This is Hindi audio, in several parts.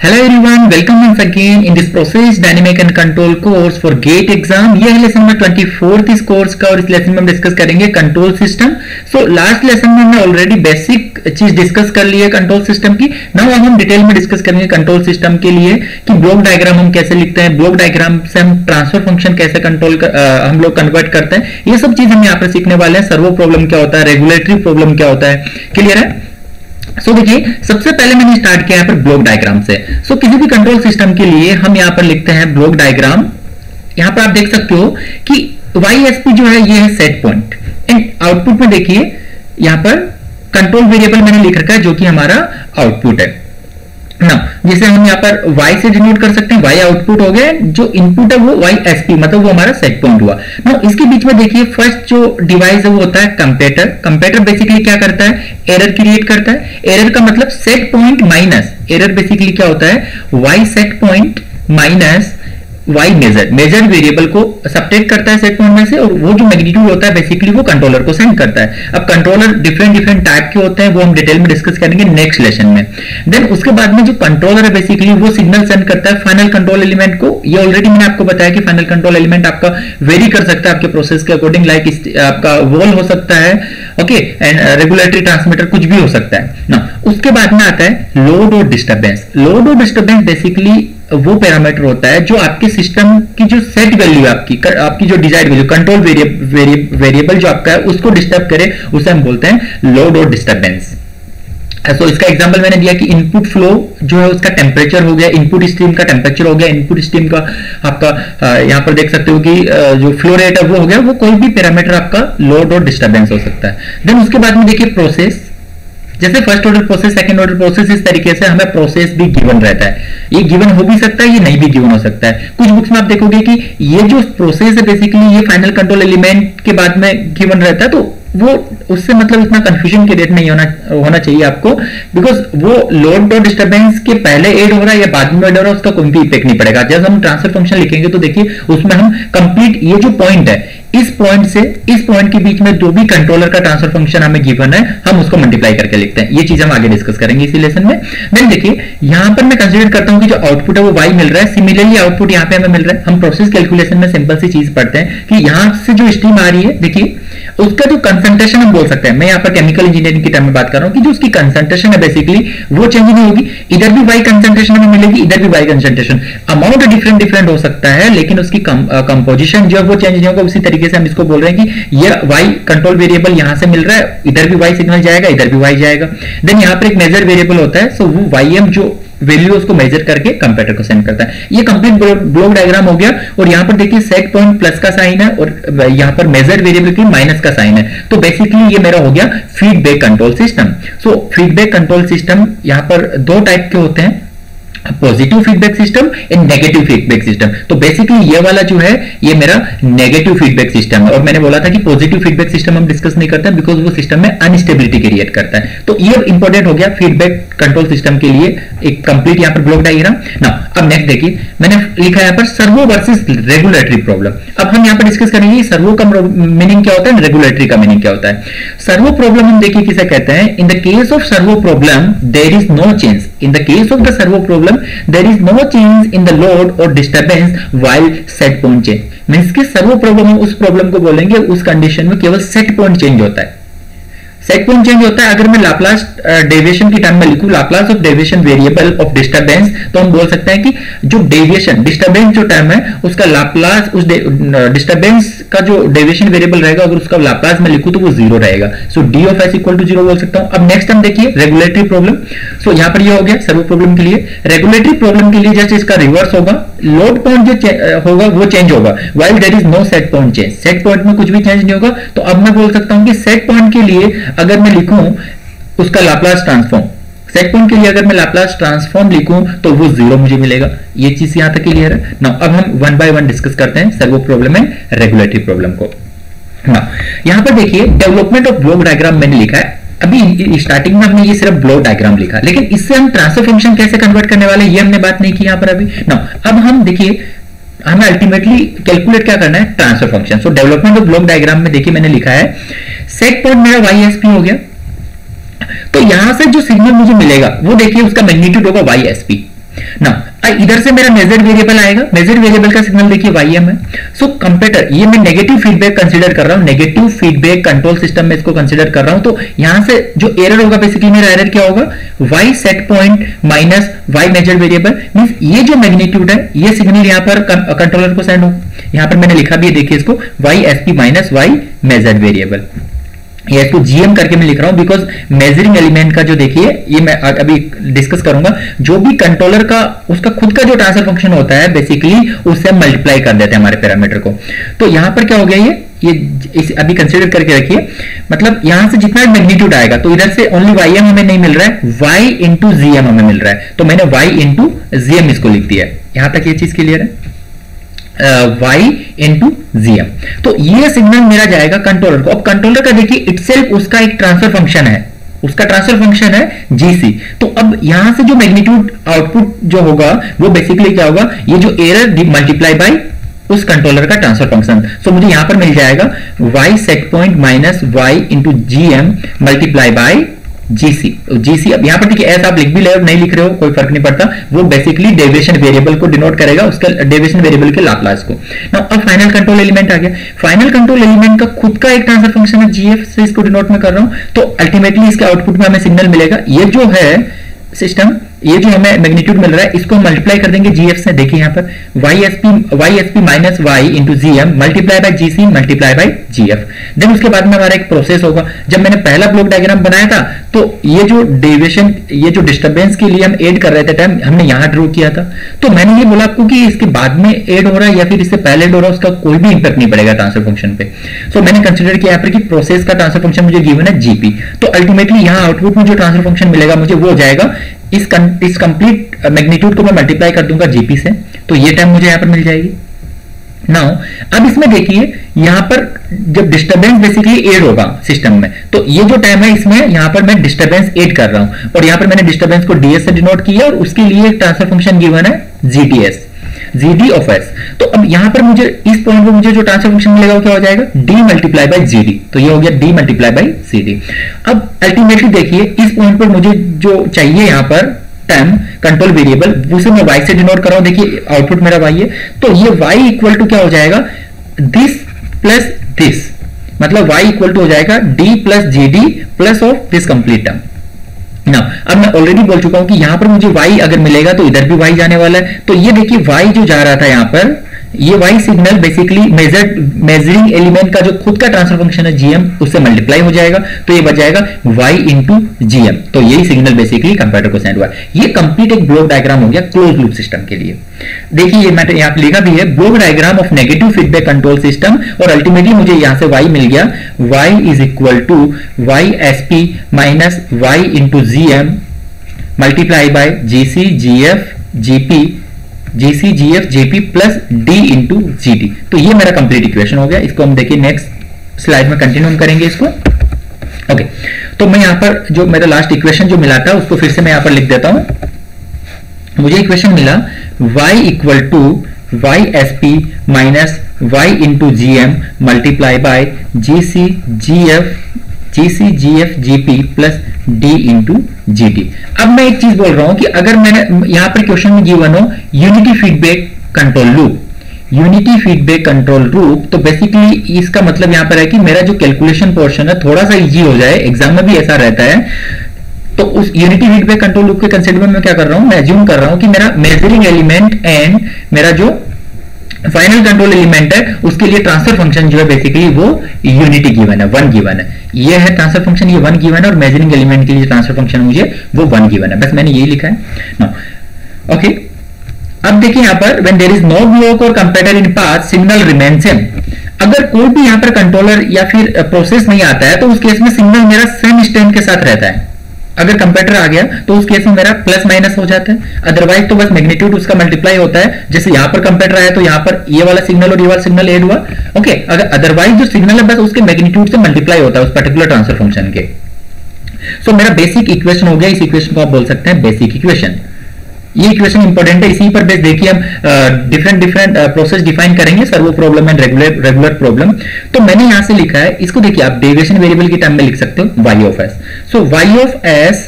Hello everyone, welcome once again in this process dynamic and control course for GATE exam। ये है लेसन नंबर 24 इस कोर्स का और इस लेसन में हम डिस्कस करेंगे control system. So last lesson में हमने ऑलरेडी बेसिक चीज डिस्कस कर ली है कंट्रोल सिस्टम की। नाउ अब हम डिटेल में डिस्कस करेंगे कंट्रोल सिस्टम के लिए कि ब्लॉक डायग्राम हम कैसे लिखते हैं, ब्लॉक डायग्राम से हम ट्रांसफर फंक्शन कैसे हम लोग कन्वर्ट करते हैं, ये सब चीज हम यहाँ पर सीखने वाले हैं। सर्वो प्रॉब्लम क्या होता है, रेगुलेटरी प्रॉब्लम क्या होता है, क्लियर है। देखिए सबसे पहले मैंने स्टार्ट किया यहाँ पर ब्लॉक डायग्राम से। किसी भी कंट्रोल सिस्टम के लिए हम यहाँ पर लिखते हैं ब्लॉक डायग्राम। यहाँ पर आप देख सकते हो कि YSP जो है ये है सेट पॉइंट एंड आउटपुट में देखिए यहाँ पर कंट्रोल वेरिएबल मैंने लिख रखा है जो कि हमारा आउटपुट है ना, जिसे हम यहाँ पर Y से डिनोट कर सकते हैं। Y आउटपुट हो गया, जो इनपुट है वो YSP मतलब वो हमारा सेट पॉइंट हुआ ना। इसके बीच में देखिए फर्स्ट जो डिवाइस है वो होता है कंपेटर। कंपेटर बेसिकली क्या करता है, एरर क्रिएट करता है। एरर का मतलब set point minus, error basically क्या होता है Y set point minus Y measure, measure variable को सब्ट्रैक्ट करता है सेट पॉइंट में से, और वो जो मैग्नीट्यूड होता है बेसिकली वो कंट्रोलर को सेंड करता है। अब कंट्रोलर डिफरेंट टाइप के होते हैं, वो हम डिटेल में डिस्कस करेंगे नेक्स्ट लेसन में। देन उसके बाद में जो कंट्रोलर है बेसिकली वो सिग्नल सेंड करता है फाइनल कंट्रोल एलिमेंट को। ये ऑलरेडी मैंने आपको बताया कि फाइनल कंट्रोल एलिमेंट आपका वेरी कर सकता है आपके प्रोसेस के अकॉर्डिंग, लाइक आपका वॉल हो सकता है, ओके, एंड रेगुलेटरी ट्रांसमीटर कुछ भी हो सकता है ना। उसके बाद में आता है लोड और डिस्टर्बेंस। लोड और डिस्टर्बेंस बेसिकली वो पैरामीटर होता है जो आपके सिस्टम की जो सेट वैल्यू है, आपकी जो डिजायर्ड वैल्यू, कंट्रोल वेरिएबल जो आपका है उसको डिस्टर्ब करे, उसे हम बोलते हैं लोड और डिस्टर्बेंस। इसका एग्जांपल मैंने दिया कि इनपुट फ्लो जो है उसका टेम्परेचर हो गया, इनपुट स्ट्रीम का टेम्परेचर हो गया, इनपुट स्ट्रीम का आपका यहाँ पर देख सकते हो कि जो फ्लो रेट है वो हो गया। वो कोई भी पैरामीटर आपका लोड और डिस्टर्बेंस हो सकता है। देन उसके बाद में देखिए प्रोसेस, जैसे first order process, second order process, इस तरीके से हमें प्रोसेस भी गिवन रहता है। ये गिवन हो भी सकता है, ये नहीं भी गिवन हो सकता है। कुछ बुक्स में आप देखोगे कि ये जो प्रोसेस है बेसिकली ये फाइनल कंट्रोल एलिमेंट के बाद में गिवन रहता है, तो वो उससे मतलब इतना कंफ्यूजन क्रिएट नहीं होना चाहिए आपको, बिकॉज वो लोड और डिस्टर्बेंस के पहले ऐड हो रहा है या बाद में ऐड हो रहा है उसका कोई भी इफेक्ट नहीं पड़ेगा। जब हम ट्रांसफर फंक्शन लिखेंगे तो देखिए उसमें हम कंप्लीट ये जो पॉइंट है, इस पॉइंट से इस पॉइंट के बीच में जो भी कंट्रोलर का ट्रांसफर फंक्शन हमें गिवन है हम उसको मल्टीप्लाई करके लिखते हैं। ये चीज हम आगे डिस्कस करेंगे इसी लेसन में। देन देखिए यहां पर मैं कंसीडर करता हूं कि जो आउटपुट है वो Y मिल रहा है, सिमिलरली आउटपुट यहां पे हमें मिल रहा है। हम प्रोसेस कैलकुलेशन में सिंपल सी चीज पढ़ते हैं कि यहां से जो स्ट्रीम आ रही है देखिए उसका जो कंसंट्रेशन हम बोल सकते हैं, मैं यहाँ पर केमिकल इंजीनियरिंग की टर्म में बात कर रहा हूं कि जो उसकी कंसंट्रेशन है बेसिकली वो चेंज नहीं होगी। इधर भी Y कंसंट्रेशन हमें मिलेगी, इधर भी Y कंसंट्रेशन, अमाउंट डिफरेंट हो सकता है लेकिन उसकी कंपोजिशन जो है वो चेंज नहीं होगा। उसी तरीके से हम इसको बोल रहे हैं कि ये Y कंट्रोल वेरिएबल यहां से मिल रहा है, इधर भी Y सिग्नल जाएगा, इधर भी Y जाएगा। देन यहाँ पर एक मेजर वेरिएबल होता है, सो वो YM जो वैल्यू उसको मेजर करके कंप्यूटर को सेंड करता है। ये कंप्लीट ब्लॉक डायग्राम हो गया। और यहां पर देखिए सेट पॉइंट प्लस का साइन है और यहां पर मेजर वेरिएबल के माइनस का साइन है, तो बेसिकली ये मेरा हो गया feedback control system. Feedback control system यहां पर दो टाइप के होते हैं, positive feedback system and negative feedback system. तो बेसिकली ये वाला जो है ये मेरा नेगेटिव फीडबैक सिस्टम है, और मैंने बोला था कि पॉजिटिव फीडबैक सिस्टम हम डिस्कस नहीं करते बिकॉज वो सिस्टम में अनस्टेबिलिटी क्रिएट करता है। तो ये इंपॉर्टेंट हो गया फीडबैक कंट्रोल सिस्टम के लिए एक कंप्लीट यहाँ पर ब्लॉक डायग्राम ना। अब नेक्स्ट देखिए मैंने लिखा है यहाँ पर सर्वो वर्सेस रेगुलेटरी प्रॉब्लम। अब हम यहाँ पर डिस्कस करेंगे सर्वो का मीनिंग क्या होता है, रेगुलेटरी का मीनिंग क्या होता है। सर्वो प्रॉब्लम हम देखिए किसे कहते हैं। In the case of servo problem there is no change, in the case of the servo problem there is no change in the load or disturbance while set point change। Means कि सर्वो प्रॉब्लम उस प्रॉब्लम को बोलेंगे उस कंडीशन में केवल सेट पॉइंट चेंज होता है, सेट पॉइंट चेंज होता है। अगर मैं लाप्लास डेविएशन की टर्म में लिखूं, Laplace of deviation variable of disturbance, तो हम बोल सकते हैं कि जो डेविएशन डिस्टर्बेंस जो टर्म है उसका लाप्लास, उस डिस्टर्बेंस का जो डेविएशन वेरिएबल रहेगा अगर उसका लाप्लास में लिखूं तो वो जीरो रहेगा। So D of S equal to zero बोल सकता हूं। अब नेक्स्ट हम देखिए रेगुलेटरी प्रॉब्लम। सो यहां पर ये हो गया सर्वो प्रॉब्लम के लिए। रेगुलेटरी प्रॉब्लम के लिए जस्ट इसका रिवर्स होगा, लोड पॉइंट जो होगा वो चेंज होगा while there is no set point change. Set point में कुछ भी चेंज नहीं होगा। तो अब मैं बोल सकता हूं कि सेट पॉइंट के लिए अगर मैं लिखूं उसका लाप्लास ट्रांसफॉर्म, सेट पॉइंट के लिए अगर मैं लाप्लास ट्रांसफॉर्म लिखूं तो वो जीरो मुझे मिलेगा। ये चीज यहां तक क्लियर है ना। अब हम वन बाय वन डिस्कस करते हैं servo problem and regulatory problem को ना। यहां पर देखिए डेवलपमेंट ऑफ ब्लॉक डायग्राम मैंने लिखा है। अभी स्टार्टिंग में हमने ये सिर्फ ब्लॉक डायग्राम लिखा, लेकिन इससे हम ट्रांसफर फंक्शन कैसे कन्वर्ट करने वाले ये हमने बात नहीं की यहां पर अभी ना। अब हम देखिए हमें अल्टीमेटली कैलकुलेट क्या करना है, transfer function. So development of block diagram में देखिए मैंने लिखा है सेट पॉइंट मेरा YSP हो गया, तो यहां से जो सिग्नल मुझे मिलेगा वो देखिए उसका मैग्नीट्यूड होगा YSP। ना इधर से मेरा मेजर्ड वेरिएबल आएगा, मेजर्ड वेरिएबल का सिग्नल देखिए वाईएम है। सो कंपेटर, ये मैं नेगेटिव फीडबैक कंसीडर कर रहा हूं, नेगेटिव फीडबैक कंट्रोल सिस्टम में इसको कंसीडर कर रहा हूं। तो यहां से जो एरर होगा बेसिकली मेरा एरर क्या होगा, Y set point minus Y measured variable, means ये जो मैग्नीट्यूड है ये सिग्नल यहां पर कंट्रोलर को सेंड होगा। यहां पर मैंने लिखा भी है, देखिए इसको Y SP minus Y measured variable, ये इसको जीएम करके मैं लिख रहा हूं बिकॉज मेजरिंग एलिमेंट का जो देखिए ये मैं अभी डिस्कस करूंगा, जो भी कंट्रोलर का उसका खुद का जो ट्रांसफर फंक्शन होता है बेसिकली उससे हम मल्टीप्लाई कर देते हैं हमारे पैरामीटर को। तो यहां पर क्या हो गया, ये अभी कंसीडर करके रखिए, मतलब यहां से जितना मैग्नीट्यूड आएगा तो इधर से ओनली वाईएम हमें नहीं मिल रहा है, वाई इंटू जीएम हमें मिल रहा है, तो मैंने वाई इंटू जीएम इसको लिख दिया है। यहां तक ये चीज क्लियर है, y इंटू जीएम। तो ये सिग्नल मेरा जाएगा कंट्रोलर को। अब कंट्रोलर का देखिए इटसेल्फ उसका एक ट्रांसफर फंक्शन है, उसका ट्रांसफर फंक्शन है जीसी। तो अब यहां से जो मैग्नीट्यूड आउटपुट जो होगा वो बेसिकली क्या होगा, ये जो एरर मल्टीप्लाई बाय उस कंट्रोलर का ट्रांसफर फंक्शन। सो मुझे यहां पर मिल जाएगा y set point minus y into GM multiply by GC. GC अब यहां पर देखिए ऐसा आप लिख भी ले नहीं लिख रहे हो कोई फर्क नहीं पड़ता, वो बेसिकली डेविएशन वेरिएबल को डिनोट करेगा, उसका डेविएशन वेरिएबल के लाप्लास को। नाउ अब फाइनल कंट्रोल एलिमेंट आ गया। फाइनल कंट्रोल एलिमेंट का खुद का एक ट्रांसफर फंक्शन है जीएफ, से इसको डिनोट में कर रहा हूं। तो अल्टीमेटली इसके आउटपुट में हमें सिग्नल मिलेगा, ये जो है सिस्टम, ये जो हमें मैग्नीट्यूड मिल रहा है इसको मल्टीप्लाई कर देंगे जीएफ से। देखिए यहां पर Y SP minus Y into GM multiply by GC multiply by GF. Then उसके बाद में हमारा एक प्रोसेस होगा। जब मैंने पहला ब्लॉक डायग्राम बनाया था तो ये जो डेविएशन, ये जो डिस्टर्बेंस के लिए हम ऐड कर रहे थे टाइम, हमने यहां ड्रॉ किया था। तो मैंने ये बोला आपको कि इसके बाद में ऐड हो रहा है या फिर इससे पहले ऐड हो रहा है, उसका कोई भी इंपैक्ट नहीं पड़ेगा ट्रांसफर फंक्शन पे। सो मैंने कंसीडर किया यहाँ पर कि प्रोसेस का ट्रांसफर फंक्शन मुझे गिवन है जीपी। तो अल्टीमेटली यहां आउटपुट में जो ट्रांसफर फंक्शन मिलेगा मुझे वो जाएगा, इस कंप्लीट मैग्नीट्यूड को मैं मल्टीप्लाई कर दूंगा जीपी से, तो ये टाइम मुझे यहां पर मिल जाएगी। नाउ अब इसमें देखिए यहां पर जब डिस्टरबेंस बेसिकली ऐड होगा सिस्टम में, तो ये जो टाइम है इसमें यहां पर मैं डिस्टरबेंस ऐड कर रहा हूं और यहां पर मैंने डिस्टरबेंस को डीएस से डिनोट किया और उसके लिए ट्रांसफर फंक्शन गिवन है जीटीएस, जीडी ऑफ एस। तो अब यहां पर मुझे इस पॉइंट पे मुझे जो ट्रांसफर फंक्शन मिलेगा वो क्या हो जाएगा, डी मल्टीप्लाई बाय जीडी। तो ये हो गया डी मल्टीप्लाई बाय जीडी। अब अल्टीमेटली देखिए इस पॉइंट पर मुझे जो चाहिए यहां पर टर्म कंट्रोल वेरिएबल, उसे मैं y से डिनोट कर रहा हूं। देखिए आउटपुट मेरा y है, तो ये y इक्वल टू क्या हो जाएगा, दिस प्लस दिस, मतलब y इक्वल टू हो जाएगा d plus G D plus of this complete term. ना अब मैं ऑलरेडी बोल चुका हूं कि यहां पर मुझे y अगर मिलेगा तो इधर भी y जाने वाला है। तो ये देखिए y जो जा रहा था यहां पर, ये y signal basically measuring element का जो खुद का ट्रांसफर फंक्शन है जीएम, उससे मल्टीप्लाई हो जाएगा, तो ये बच जाएगा y इंटू जीएम। तो यही सिग्नल बेसिकली कंप्यूटर को सेंड हुआ। ये कंप्लीट एक ब्लॉक डायग्राम हो गया क्लोज लूप सिस्टम के लिए। देखिए ये मैंने यहां पर लिखा भी है, block diagram of negative feedback control system, और अल्टीमेटली मुझे यहां से y मिल गया, y is equal to Y SP minus Y into GM multiply by GC GF GP GC GF GP plus D into GD. तो ये मेरा कंप्लीट इक्वेशन हो गया। इसको हम देखिए नेक्स्ट स्लाइड में कंटिन्यू करेंगे इसको। ओके, तो मैं यहां पर जो मेरा लास्ट इक्वेशन जो मिला था उसको फिर से मैं यहां पर लिख देता हूं। मुझे इक्वेशन मिला y equal to Y S P minus Y into GM multiply by GC GF GP plus D into GD. अब मैं एक चीज बोल रहा हूं कि अगर मैंने यहां पर क्वेश्चन में गिवन हो unity feedback control loop, unity feedback control loop, तो बेसिकली इसका मतलब यहां पर है कि मेरा जो कैलकुलेशन पोर्शन है थोड़ा सा इजी हो जाए, एग्जाम में भी ऐसा रहता है। तो उस यूनिटी फीडबैक कंट्रोल लूप के कंसेप्ट में मैं क्या कर रहा हूं, मैं अज्यूम कर रहा हूं कि मेरा मेजरिंग एलिमेंट एंड मेरा जो फाइनल कंट्रोल एलिमेंट है उसके लिए ट्रांसफर फंक्शन जो है बेसिकली वो यूनिटी गिवन है, 1 गिवन है। ये है ट्रांसफर फंक्शन, ये 1 गिवन है, और मेजरिंग एलिमेंट के लिए ट्रांसफर फंक्शन मुझे वो 1 गिवन है। बस मैंने यही लिखा है ना। ओके, अब देखिए यहां पर when there is no block और comparator in path signal remain same. अगर कोई भी यहां पर कंट्रोलर या फिर प्रोसेस नहीं आता है तो उस केस में सिग्नल मेरा सेम स्ट्रेंथ के साथ रहता है। अगर कंपेटर आ गया तो उस केस में मेरा प्लस माइनस हो जाता है, अदरवाइज तो बस मैग्नीट्यूड उसका मल्टीप्लाई होता है। जैसे यहां पर कंपेटर आया तो यहां पर ये वाला सिग्नल और ये वाला सिग्नल ऐड हुआ। ओके, अगर अदरवाइज जो सिग्नल है बस उसके मैग्नीट्यूड से मल्टीप्लाई होता है उस पर्टिकुलर ट्रांसफर फंक्शन के। सो मेरा बेसिक इक्वेशन हो गया, इस इक्वेशन को आप बोल सकते हैं बेसिक इक्वेशन। ये इक्वेशन इंपॉर्टेंट है, इसी पर बेस देखिए हम डिफरेंट प्रोसेस डिफाइन करेंगे, servo problem and regular problem. तो मैंने यहां से लिखा है, इसको देखिए आप डेविएशन वेरिएबल के टर्म में लिख सकते हो y of s। So y of s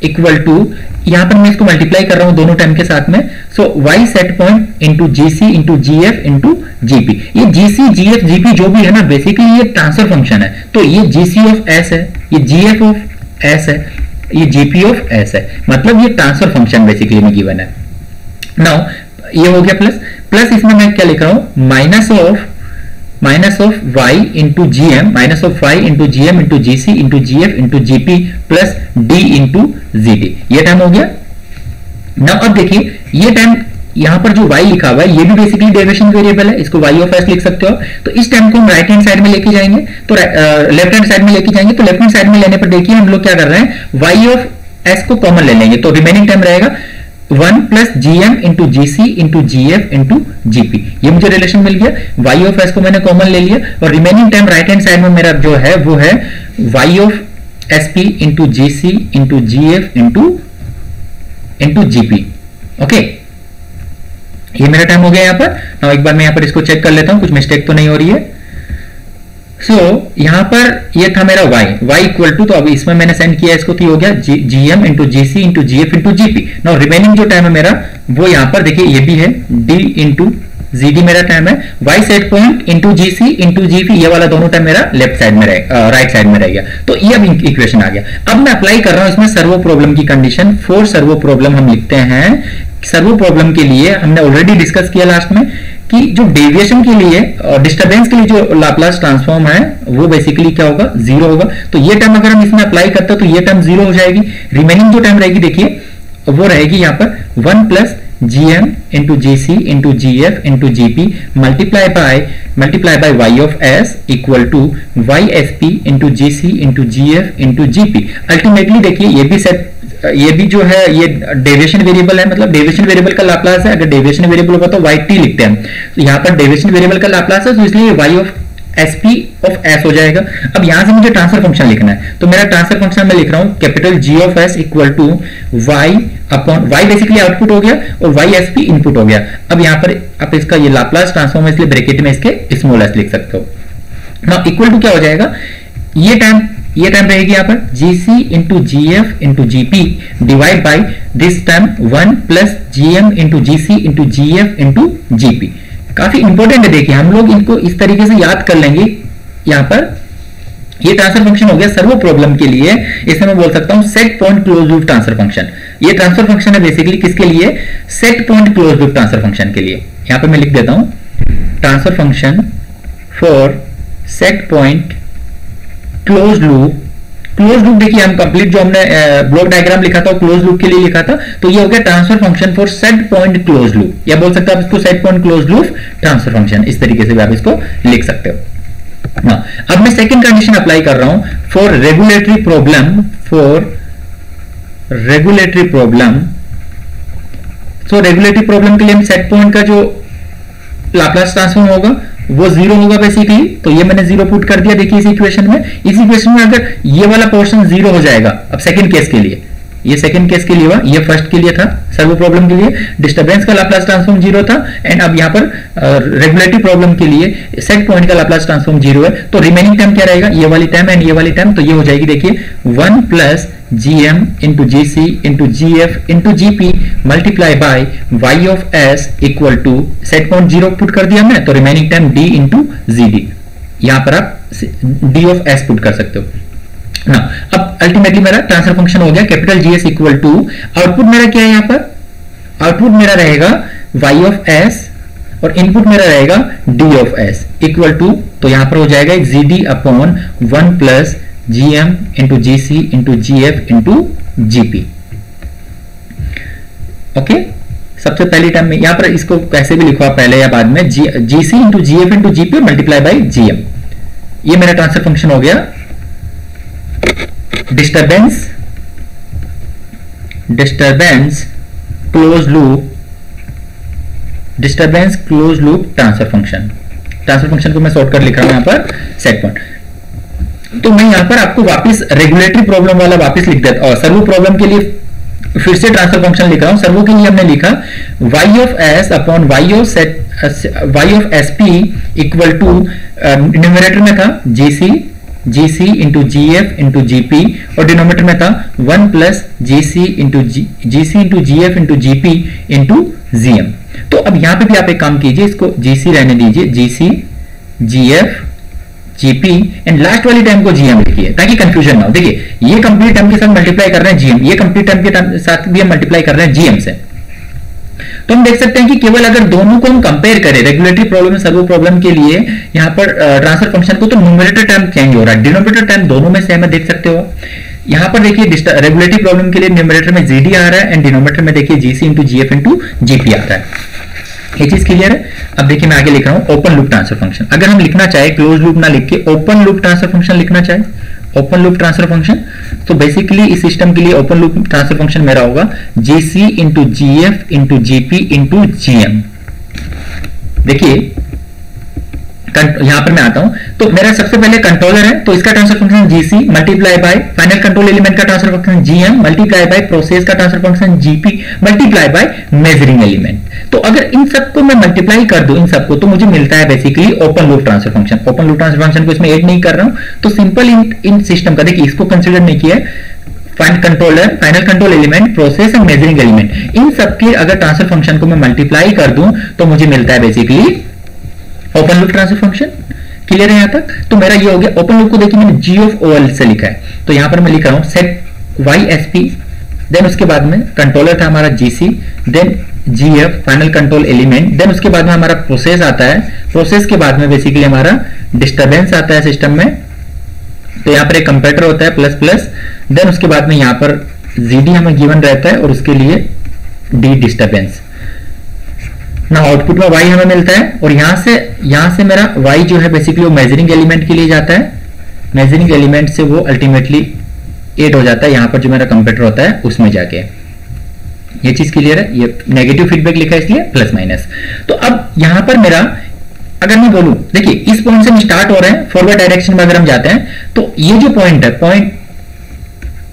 equal to, यहां पर मैं इसको मल्टीप्लाई कर रहा हूं दोनों टाइम के साथ में, सो y set point into GC into GF into GP. ये जीसी जीएफ जीपी जो भी है ना, बेसिकली ये ट्रांसफर फंक्शन है। तो ये जीसी ऑफ एस है, ये जीएफ ऑफ एस है, ये जीपी ऑफ एस है, मतलब ये ट्रांसफर फंक्शन बेसिकली में गिवन है। नाउ ये हो गया प्लस प्लस, इसमें मैं क्या लिख रहा हूं, minus of y into GM, minus of y into GM into GC into GF into GP plus d into GD. ये टर्म हो गया ना। अब देखिए ये टर्म यहां पर जो y लिखा हुआ है ये भी बेसिकली डेरिवेशन वेरिएबल है, इसको y ऑफ s लिख सकते हो। तो इस टर्म को हम राइट हैंड साइड में लेके जाएंगे, तो लेफ्ट हैंड साइड में लेके जाएंगे, तो लेफ्ट हैंड साइड में लेने पर देखिए हम लोग क्या कर रहे हैं, y ऑफ s को कॉमन ले लेंगे, तो रिमेनिंग टर्म रहेगा 1 plus GM into GC into GF into GP. ये मुझे रिलेशन मिल गया, y ऑफ s को मैंने कॉमन ले लिया, और remaining term right hand side में मेरा जो है वो है y of sp into GC into GF into GP. Okay, ये मेरा टाइम हो गया यहाँ पर। नाउ एक बार मैं यहाँ पर इसको चेक कर लेता हूँ, कुछ मिस्टेक तो नहीं हो रही है। सो यहां पर ये था मेरा y इक्वल टू, तो अभी इसमें मैंने सेंड किया इसको, तो हो गया GM into GC into GF into GP. Now remaining जो टाइम है मेरा वो यहां पर देखिए ये भी है, d इंटू जीडी मेरा टाइम है, y set point into GC into GP, ये वाला दोनों टाइम मेरा लेफ्ट साइड में राइट साइड में रह गया। तो ये अब इक्वेशन आ गया। अब मैं अप्लाई कर रहा हूं इसमें सर्वो प्रॉब्लम की कंडीशन। फॉर सर्वो प्रॉब्लम हम लिखते हैं, सर्वो प्रॉब्लम के लिए हमने ऑलरेडी डिस्कस किया लास्ट में कि जो डेविएशन के लिए और डिस्टर्बेंस के लिए जो लाप्लास ट्रांसफॉर्म है वो बेसिकली क्या होगा, जीरो होगा। तो ये टर्म अगर हम इसमें अप्लाई करते हैं तो ये टर्म जीरो हो जाएगी। रिमेनिंग जो टर्म रहेगी देखिए वो रहेगी यहाँ पर 1 plus GM into GC into GF into GP multiply by Y of S equal to Y S P into GC into GF into GP. Ultimately देखिए ये भी जो है ये डेविएशन वेरिएबल है, मतलब डेविएशन वेरिएबल का लाप्लास है। अगर डेविएशन वेरिएबल होगा तो वाई टी लिखते हैं, तो यहाँ पर डेविएशन वेरिएबल का लाप्लास है, तो इसलिए Y of SP of S हो जाएगा। अब यहां से मुझे ट्रांसफर फंक्शन लिखना है, तो मेरा ट्रांसफर फंक्शन मैं लिख रहा हूं capital G of S equal to Y upon Y, basically output हो गया और वाई एस पी इनपुट हो गया। अब यहां पर आप इसका ये लाप्लास ट्रांसफॉर्म है, इसलिए ब्रैकेट में इसके स्मॉल एस लिख सकते हो। नाउ इक्वल टू क्या हो जाएगा, ये टर्म रहेगी यहाँ पर GC into GF into GP divide by this term 1 plus GM into GC into GF into GP. काफी इंपॉर्टेंट है, देखिए हम लोग इनको इस तरीके से याद कर लेंगे। यहाँ पर ये ट्रांसफर फंक्शन हो गया सर्वो प्रॉब्लम के लिए, इसे मैं बोल सकता हूं set point close loop transfer function. ये ट्रांसफर फंक्शन है बेसिकली किसके लिए, set point close loop transfer function के लिए। यहां पे मैं लिख देता हूं transfer function for set point close loop. Close loop देखिए हम कंप्लीट जो हमने ब्लॉक डायग्राम लिखा था क्लोज लूप के लिए लिखा था, तो ये हो गया transfer function for set point close loop, या बोल सकते हैं आप इसको set point close loop transfer function, इस तरीके से भी आप इसको लिख सकते हो। अब मैं सेकंड कंडीशन अप्लाई कर रहा हूं for regulatory problem. So regulatory problem के लिए हम सेट पॉइंट का जो लाप्लास ट्रांसफॉर्म होगा वो जीरो होगा बेसिकली, तो ये मैंने जीरो पुट कर दिया। देखिए इस इक्वेशन में अगर ये वाला पोर्शन जीरो हो जाएगा, अब सेकंड केस के लिए, ये सेकंड केस के लिए हुआ, ये फर्स्ट के लिए था सर्वो प्रॉब्लम के लिए डिस्टर्बेंस का लाप्लास ट्रांसफॉर्म जीरो था, एंड अब यहाँ पर रेगुलेटरी प्रॉब्लम के लिए सेट पॉइंट का लाप्लास ट्रांसफॉर्म जीरो है। तो रिमेनिंग टर्म क्या रहेगा, ये वाली टर्म एंड ये वाली टर्म, तो ये हो जाएगी देखिए 1 plus GM into GC into GF into GP multiply by Y of S equal to set point zero put कर दिया मैं, तो remaining term D into GD, यहां पर आप डी ऑफ एस पुट कर सकते हो ना। अब अल्टीमेटली मेरा ट्रांसफर फंक्शन हो गया capital GS equal to, output मेरा क्या है, यहां पर आउटपुट मेरा रहेगा वाई ऑफ एस और इनपुट मेरा रहेगा D of S equal to, तो यहां पर हो जाएगा एक GD upon 1 plus GM into GC into GF into GP. Okay, सबसे पहली टर्म में यहां पर इसको कैसे भी लिखो आप पहले या बाद में, GC into GF into GP multiply by GM. ये मेरा ट्रांसफर फंक्शन हो गया disturbance close loop transfer function को मैं शॉर्ट कर लिख रहा हूं यहां पर सेट पॉइंट। तो मैं यहां पर आपको वापस रेगुलेटरी प्रॉब्लम वाला वापस लिख देता हूं, सर्वो प्रॉब्लम के लिए फिर से ट्रांसफर फंक्शन लिख रहा हूं। सर्वो के लिए हमने लिखा y of s upon y of sp equal to numerator में था gc GC into GF into GP, और डिनोमिनेटर में था 1 plus GC into GF into GP into GM। तो अब यहां पे भी आप एक काम कीजिए, इसको GC रहने दीजिए, GC GF GP and last वाली टर्म को GM लिखिए ताकि कंफ्यूजन ना हो। देखिए ये कंप्लीट टर्म के साथ मल्टीप्लाई कर रहे हैं GM, ये कंप्लीट टर्म के साथ भी हम मल्टीप्लाई कर रहे हैं GM से। तो हम देख सकते हैं कि केवल अगर दोनों को हम कंपेयर करें रेगुलेटरी प्रॉब्लम और सर्वो प्रॉब्लम के लिए, यहाँ पर ट्रांसफर फंक्शन को, तो न्यूमरेटर टर्म चेंज हो रहा है, डिनोमिनेटर टर्म दोनों में सेम है, देख सकते हो। यहाँ पर देखिए रेगुलेटरी प्रॉब्लम के लिए न्यूमरेटर में GD आ रहा है एंड डिनोमिनेटर में देखिए GC into GF into GP आ रहा है। ये चीज क्लियर है। अब देखिए मैं आगे लिख रहा हूं ओपन लूप ट्रांसफर फंक्शन। अगर हम लिखना चाहे क्लोज लूप ना लिख के ओपन लूप ट्रांसफर फंक्शन लिखना चाहे, ओपन लूप ट्रांसफर फंक्शन, तो बेसिकली इस सिस्टम के लिए ओपन लूप ट्रांसफर फंक्शन मेरा होगा GC into GF into GP into GM। देखिए यहां पर मैं आता हूं, तो मेरा सबसे पहले कंट्रोलर है, तो इसका transfer function GC multiply by final control element का transfer function GM multiply by process का transfer function GP multiply by measuring element. तो अगर इन सबको मैं मल्टीप्लाई कर दूं, इन सबको, तो मुझे मिलता है basically open loop transfer function. Open loop transfer function को इसमें ऐड नहीं कर रहा हूं, तो सिंपल इन सिस्टम का देखिए इसको कंसिडर नहीं किया है, final control element, process and measuring element, इन सबके अगर ट्रांसफर फंक्शन को मैं मल्टीप्लाई कर दूं तो मुझे मिलता है basically open loop transfer function. Clear है यहां तक? तो मेरा ये हो गया। ओपन लूप को देखिए मैंने G ऑफ OL से लिखा है, तो यहां पर मैं लिख रहा हूं सेट YSP, देन उसके बाद में कंट्रोलर था हमारा GC, then GF final control element, then उसके बाद में हमारा प्रोसेस आता है, प्रोसेस के बाद में बेसिकली हमारा डिस्टर्बेंस आता है सिस्टम में, तो यहां पर एक कंपेरेटर होता है प्लस प्लस, देन उसके बाद में यहां पर GD हमें गिवन रहता है और उसके लिए D डिस्टर्बेंस ना, आउटपुट में Y हमें मिलता है, और यहां से मेरा Y जो है बेसिकली वो मेजरिंग एलिमेंट के लिए जाता है, मेजरिंग एलिमेंट से वो अल्टीमेटली 8 हो जाता है यहां पर जो मेरा कंप्यूटर होता है उसमें जाके। ये चीज क्लियर है? ये नेगेटिव फीडबैक लिखा है इसलिए प्लस माइनस। तो अब यहां पर मेरा अगर मैं बोलूं, देखिए इस पॉइंट से हम स्टार्ट हो रहे हैं, फॉरवर्ड डायरेक्शन में अगर हम जाते हैं, तो ये जो पॉइंट है, पॉइंट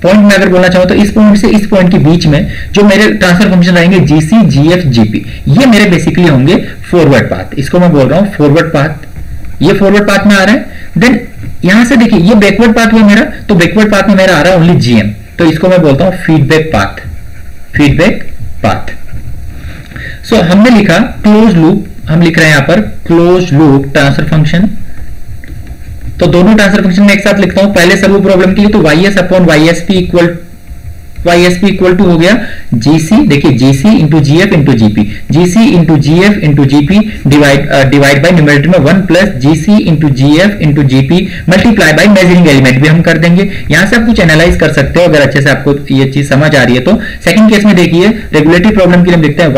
में अगर बोलना चाहूं तो इस पॉइंट से इस पॉइंट के बीच में जो मेरे ट्रांसफर फंक्शन रहेंगे GC GF GP, ये मेरे बेसिकली होंगे फॉरवर्ड पाथ। इसको मैं बोल रहा हूं फॉरवर्ड पाथ, ये फॉरवर्ड पाथ में आ रहा है। देन यहां से देखिए ये बैकवर्ड पाथ हुआ मेरा, तो बैकवर्ड पाथ में मेरा आ रहा है ओनली GM, तो इसको मैं बोलता हूं फीडबैक पाथ, फीडबैक पाथ। सो हमने लिखा क्लोज लूप, हम लिख रहे हैं यहां पर क्लोज लूप ट्रांसफर फंक्शन। तो दोनों ट्रांसफर फंक्शन में एक साथ लिखता हूं। पहले सर्वो प्रॉब्लम के लिए तो YS upon YSP equal to हो गया GC, देखिए GC into GF into GP, GC into GF into GP divide by numerator में 1 plus GC into GF into GP multiply by measuring element भी हम कर देंगे। यहां से आप कुछ एनालाइज कर सकते हो अगर अच्छे से आपको ये चीज समझ आ रही है तो। सेकंड केस में देखिए रेगुलेटरी प्रॉब्लम के लिए हम लिखते हैं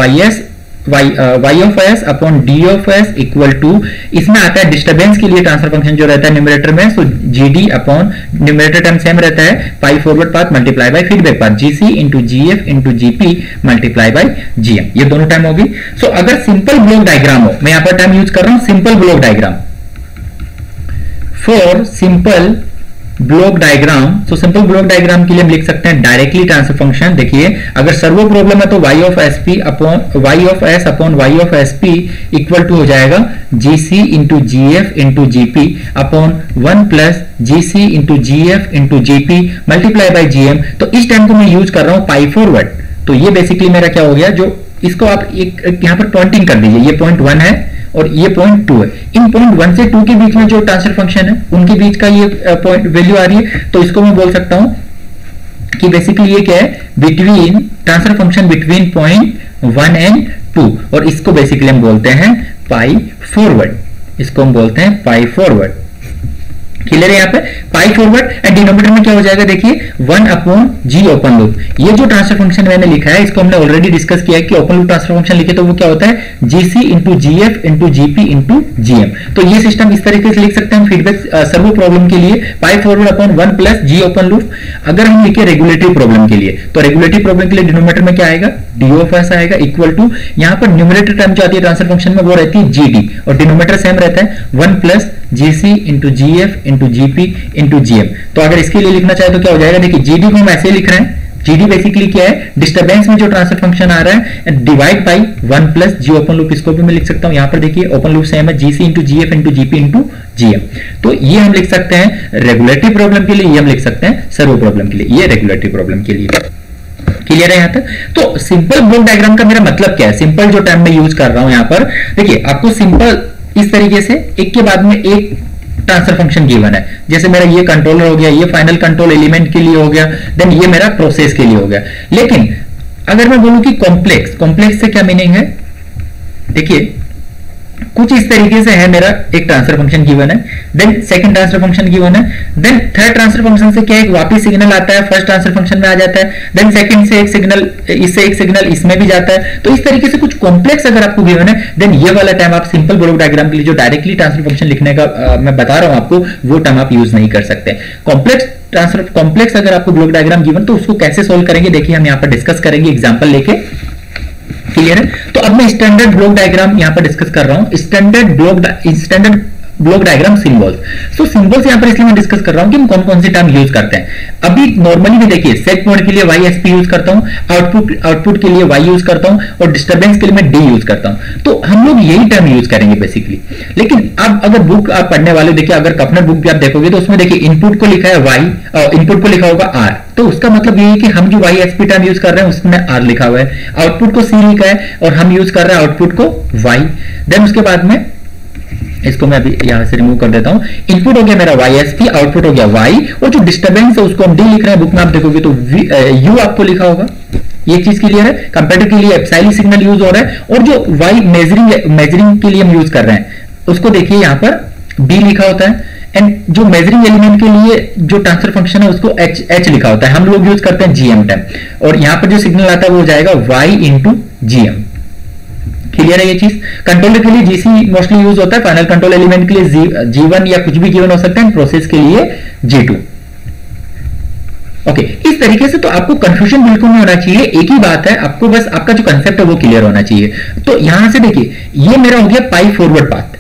y of s upon d of s equal to, इसमें आता है डिस्टर्बेंस के लिए ट्रांसफर फंक्शन जो रहता है न्यूमरेटर में, so GD upon numerator term same रहता है pi forward path multiply by feedback path, GC into GF into GP multiply by GM, ये दोनों टाइम होगी। सो अगर सिंपल ब्लॉक डायग्राम हो, मैं यहां पर टाइम यूज कर रहा हूं simple block diagram, for simple block diagram. तो सिंपल ब्लॉक डायग्राम के लिए हम लिख सकते हैं डायरेक्टली ट्रांसफर फंक्शन। देखिए अगर सर्वो प्रॉब्लम है तो y of s upon y of sp equal to हो जाएगा GC into GF into GP upon 1 plus GC into GF into GP multiply by GM। तो इस टाइम को मैं यूज कर रहा हूं पाई फॉरवर्ड, तो ये बेसिकली मेरा क्या हो गया, जो इसको आप एक यहां पर पॉइंटिंग कर दीजिए, ये पॉइंट 1 है और ये पॉइंट 2 है। इन पॉइंट 1 से 2 के बीच में जो ट्रांसफर फंक्शन है उनके बीच का ये पॉइंट वैल्यू आ रही है, तो इसको मैं बोल सकता हूं कि बेसिकली ये क्या है, between transfer function between point 1 and 2, और इसको बेसिकली हम बोलते हैं पाई फॉरवर्ड, इसको हम बोलते हैं पाई फॉरवर्ड। क्लियर है यहाँ पे पाई फॉरवर्ड एंड डिनोमिनेटर में क्या हो जाएगा, देखिए 1 अपॉन G ओपन लूप। ये जो ट्रांसफर फंक्शन मैंने लिखा है इसको हमने ऑलरेडी डिस्कस किया है कि ओपन लूप ट्रांसफर फंक्शन लिखे तो वो क्या होता है GC into GF into GP into GM। तो ये सिस्टम इस तरीके से लिख सकते हैं हम फीडबैक सर्वो प्रॉब्लम के लिए pi forward upon 1 plus G open loop. अगर हम लिखे रेगुलेटरी प्रॉब्लम के लिए तो रेगुलेटरी प्रॉब्लम के लिए डिनोमिनेटर में क्या आएगा, D ऑफ S आएगा इक्वल टू, यहाँ पर न्यूमरेटर टर्म जो आती है ट्रांसफर फंक्शन में वो रहती है GD और डिनोमिनेटर सेम रहता है 1 plus GC into GF into GP into GM। तो अगर इसके लिए लिखना चाहे तो क्या हो जाएगा, देखिए GD को हम ऐसे लिख रहे हैं, जीडी बेसिकली क्या है, डिस्टर्बेंस में जो ट्रांसफर फंक्शन आ रहा है divide by 1 plus G open loop, इसको भी मैं लिख सकता हूं। यहां पर देखिए ओपन लूप सेम है, GC into GF into GP into GM. तो ये हम लिख सकते हैं रेगुलेटरी प्रॉब्लम के लिए, ये हम लिख सकते हैं सर्वो प्रॉब्लम के लिए, ये रेगुलेटरी प्रॉब्लम के लिए। क्लियर है यहां तक? तो सिंपल ब्लॉक डायग्राम का मेरा मतलब क्या है, सिंपल जो टर्म मैं यूज कर रहा हूं यहां पर, देखिए आपको सिंपल इस तरीके से एक के बाद में एक ट्रांसफर फंक्शन गिवन है। जैसे मेरा ये कंट्रोलर हो गया, ये फाइनल कंट्रोल एलिमेंट के लिए हो गया, देन ये मेरा प्रोसेस के लिए हो गया। लेकिन अगर मैं बोलूं कि कॉम्प्लेक्स, कॉम्प्लेक्स से क्या मीनिंग है, देखिए कुछ इस तरीके से है, मेरा एक ट्रांसफर फंक्शन गिवन है, then second transfer function given है, देन थर्ड ट्रांसफर फंक्शन से क्या एक वापस सिग्नल आता है, फर्स्ट ट्रांसफर फंक्शन में आ जाता है, देन सेकंड से एक सिग्नल, इससे एक सिग्नल इसमें भी जाता है। तो इस तरीके से कुछ कॉम्प्लेक्स अगर आपको गिवन है, देन ये वाला टाइम आप सिंपल ब्लॉक डायग्राम के लिए जो डायरेक्टली ट्रांसफर फंक्शन लिखने का मैं बता रहा हूं आपको, वो टर्म आप यूज नहीं कर सकते। कॉम्प्लेक्स अगर आपको ब्लॉक डायग्राम गिवन, तो उसको कैसे सोल्व करेंगे देखिए हम यहाँ पर डिस्कस करेंगे एग्जाम्पल लेके। क्लियर है? तो अब मैं स्टैंडर्ड ब्लॉक डायग्राम यहां पर डिस्कस कर रहा हूं, स्टैंडर्ड ब्लॉक डायग्राम सिंबल्स। तो सिंबल्स यहां पर इसलिए मैं डिस्कस कर रहा हूं कि हम कौन कौन से टर्म यूज करते हैं। अभी नॉर्मली भी देखिए सेट पॉइंट के लिए YSP यूज करता हूं, आउटपुट के लिए Y यूज करता हूं, और डिस्टर्बेंस के लिए मैं D यूज करता हूं। तो हम लोग यही टर्म यूज करेंगे बेसिकली। लेकिन अब अगर बुक आप पढ़ने वाले देखिए, अगर कपनर बुक भी आप देखोगे तो उसमें देखिए इनपुट को लिखा है Y, इनपुट को लिखा होगा R। तो उसका मतलब ये है कि हम जो YSP टर्म यूज कर रहे हैं उसमें R लिखा हुआ है, आउटपुट को C लिखा है, और हम यूज कर रहे हैं आउटपुट को Y। देन उसके बाद में इसको मैं अभी यहां से रिमूव कर देता हूं। इनपुट हो गया मेरा YSP, आउटपुट हो गया Y, और जो डिस्टर्बेंस है उसको हम D लिख रहे हैं। बुक में आप देखोगे तो U आपको लिखा होगा। ये चीज क्लियर है? कंप्यूटर के लिए एप्सिलॉन सिग्नल यूज हो रहा है, और जो Y मेजरिंग के लिए हम यूज कर रहे हैं उसको देखिए यहां पर B लिखा होता है, एंड जो मेजरिंग एलिमेंट के लिए जो ट्रांसफर फंक्शन है उसको H लिखा होता है। हम लोग यूज करते हैं GM टर्म, और यहां पर जो सिग्नल आता है वो हो जाएगा Y इंटू GM। क्लियर है ये चीज? कंट्रोलर के लिए GC मोस्टली यूज होता है, फाइनल कंट्रोल एलिमेंट के लिए G1 या कुछ भी गिवन हो सकता है, प्रोसेस के लिए G2। ओके, इस तरीके से तो आपको कंफ्यूजन बिल्कुल नहीं होना चाहिए। एक ही बात है, आपको बस आपका जो कंसेप्ट है वो क्लियर होना चाहिए। तो यहां से देखिए ये मेरा हो गया पाई फॉरवर्ड पाथ।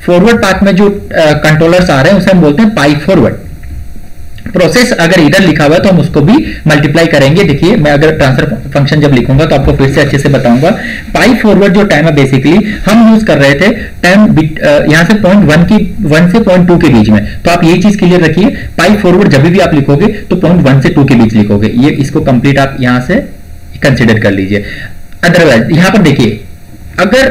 फॉरवर्ड पाथ में जो कंट्रोलर्स आ रहे हैं उसे हम बोलते हैं पाई फॉरवर्ड। प्रोसेस अगर इधर लिखा हुआ है तो हम उसको भी मल्टीप्लाई करेंगे। देखिए मैं अगर ट्रांसफर फंक्शन जब लिखूंगा तो आपको फिर से अच्छे से बताऊंगा। पाई फॉरवर्ड जो टाइम है बेसिकली हम यूज कर रहे थे टाइम यहां से पॉइंट 1 से पॉइंट 2 के बीच में। तो आप ये चीज क्लियर रखिए, पाई फॉरवर्ड जब भी आप लिखोगे तो पॉइंट 1 से 2 के बीच लिखोगे। ये इसको कंप्लीट आप यहां से कंसिडर कर लीजिए। अदरवाइज यहां पर देखिए अगर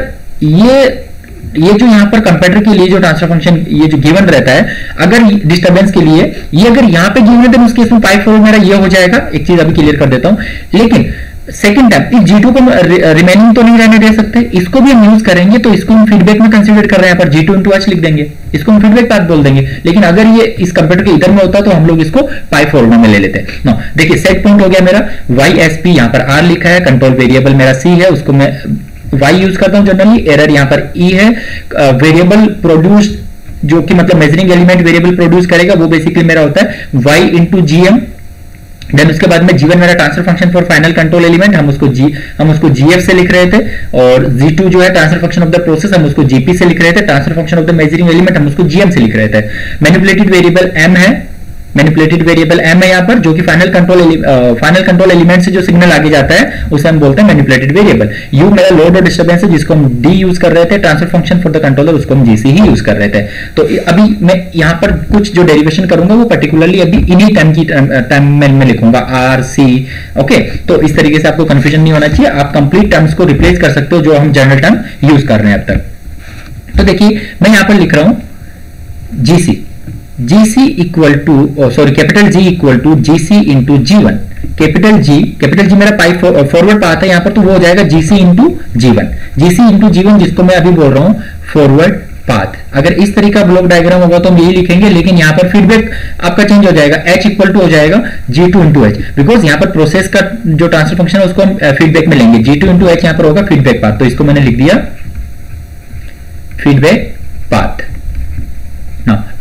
ये जो यहां पर कंप्यूटर के लिए जो ट्रांसफर फंक्शन ये जो गिवन रहता है, अगर डिस्टर्बेंस के लिए ये अगर यहां पे गिवन है तो उस केस में पाई फॉरवर्ड मेरा ये हो जाएगा। एक चीज अभी क्लियर कर देता हूं। लेकिन सेकंड टाइम इस G2 को रिमेनिंग तो नहीं रहने दे सकते, इसको भी हम यूज करेंगे। तो इसको हम फीडबैक में कंसीडर कर रहे हैं, पर G2 इंटू H लिख देंगे, इसको हम फीडबैक पाथ बोल देंगे। लेकिन अगर ये इस कंप्यूटर के इधर में होता तो हम लोग इसको पाई फॉरवर्ड में ले लेते हैं। देखिए सेट पॉइंट हो गया मेरा YSP, यहां पर R लिखा है, कंट्रोल वेरिएबल मेरा C है, उसको मैं Y यूज करता हूं जनरली। एरर यहां पर E है। वेरिएबल प्रोड्यूस जो कि मतलब मेजरिंग एलिमेंट वेरिएबल प्रोड्यूस करेगा वो बेसिकली मेरा होता है Y इंटू GM। देन उसके बाद में G1 मेरा transfer function for final control element, हम उसको GF से लिख रहे थे, और G2 जो है transfer function of the process हम उसको GP से लिख रहे थे, transfer function of the measuring element हम उसको GM से लिख रहे थे। मैनिपुलेटेड वेरिएबल M है, मैनिपुलेटेड वेरिएबल M है यहाँ पर, जो कि फाइनल कंट्रोल एलिमेंट से जो सिग्नल आगे जाता है उसे हम बोलते हैं मैनिपुलेटेड वेरिएबल। U मेरा लोड और डिस्टर्बेंस है जिसको हम D यूज कर रहे थे, transfer function for the controller उसको हम GC ही यूज कर रहे थे। तो अभी मैं यहाँ पर कुछ जो डेरिवेशन करूंगा वो पर्टिकुलरली अभी इन्हीं टर्म में लिखूंगा R C। ओके, तो इस तरीके से आपको कंफ्यूजन नहीं होना चाहिए, आप कंप्लीट टर्म्स को रिप्लेस कर सकते हो जो हम जनरल टर्म यूज कर रहे हैं अब तक। तो देखिए मैं यहाँ पर लिख रहा हूं GC equal to capital G equal to GC into G1। Capital G मेरा पाई फॉरवर्ड पाथ है यहाँ पर, तो वो हो जाएगा GC इंटू G1 जिसको मैं अभी बोल रहा हूँ फॉरवर्ड पाथ। अगर इस तरीका ब्लॉक डायग्राम होगा तो हम यही लिखेंगे, लेकिन यहाँ पर फीडबैक आपका चेंज हो जाएगा, H इक्वल टू हो जाएगा G2 इंटू H, बिकॉज यहाँ पर प्रोसेस का जो ट्रांसफर फंक्शन है उसको हम फीडबैक में लेंगे। G2 इंटू H यहाँ पर होगा फीडबैक पाथ, तो इसको मैंने लिख दिया फीडबैक पाथ।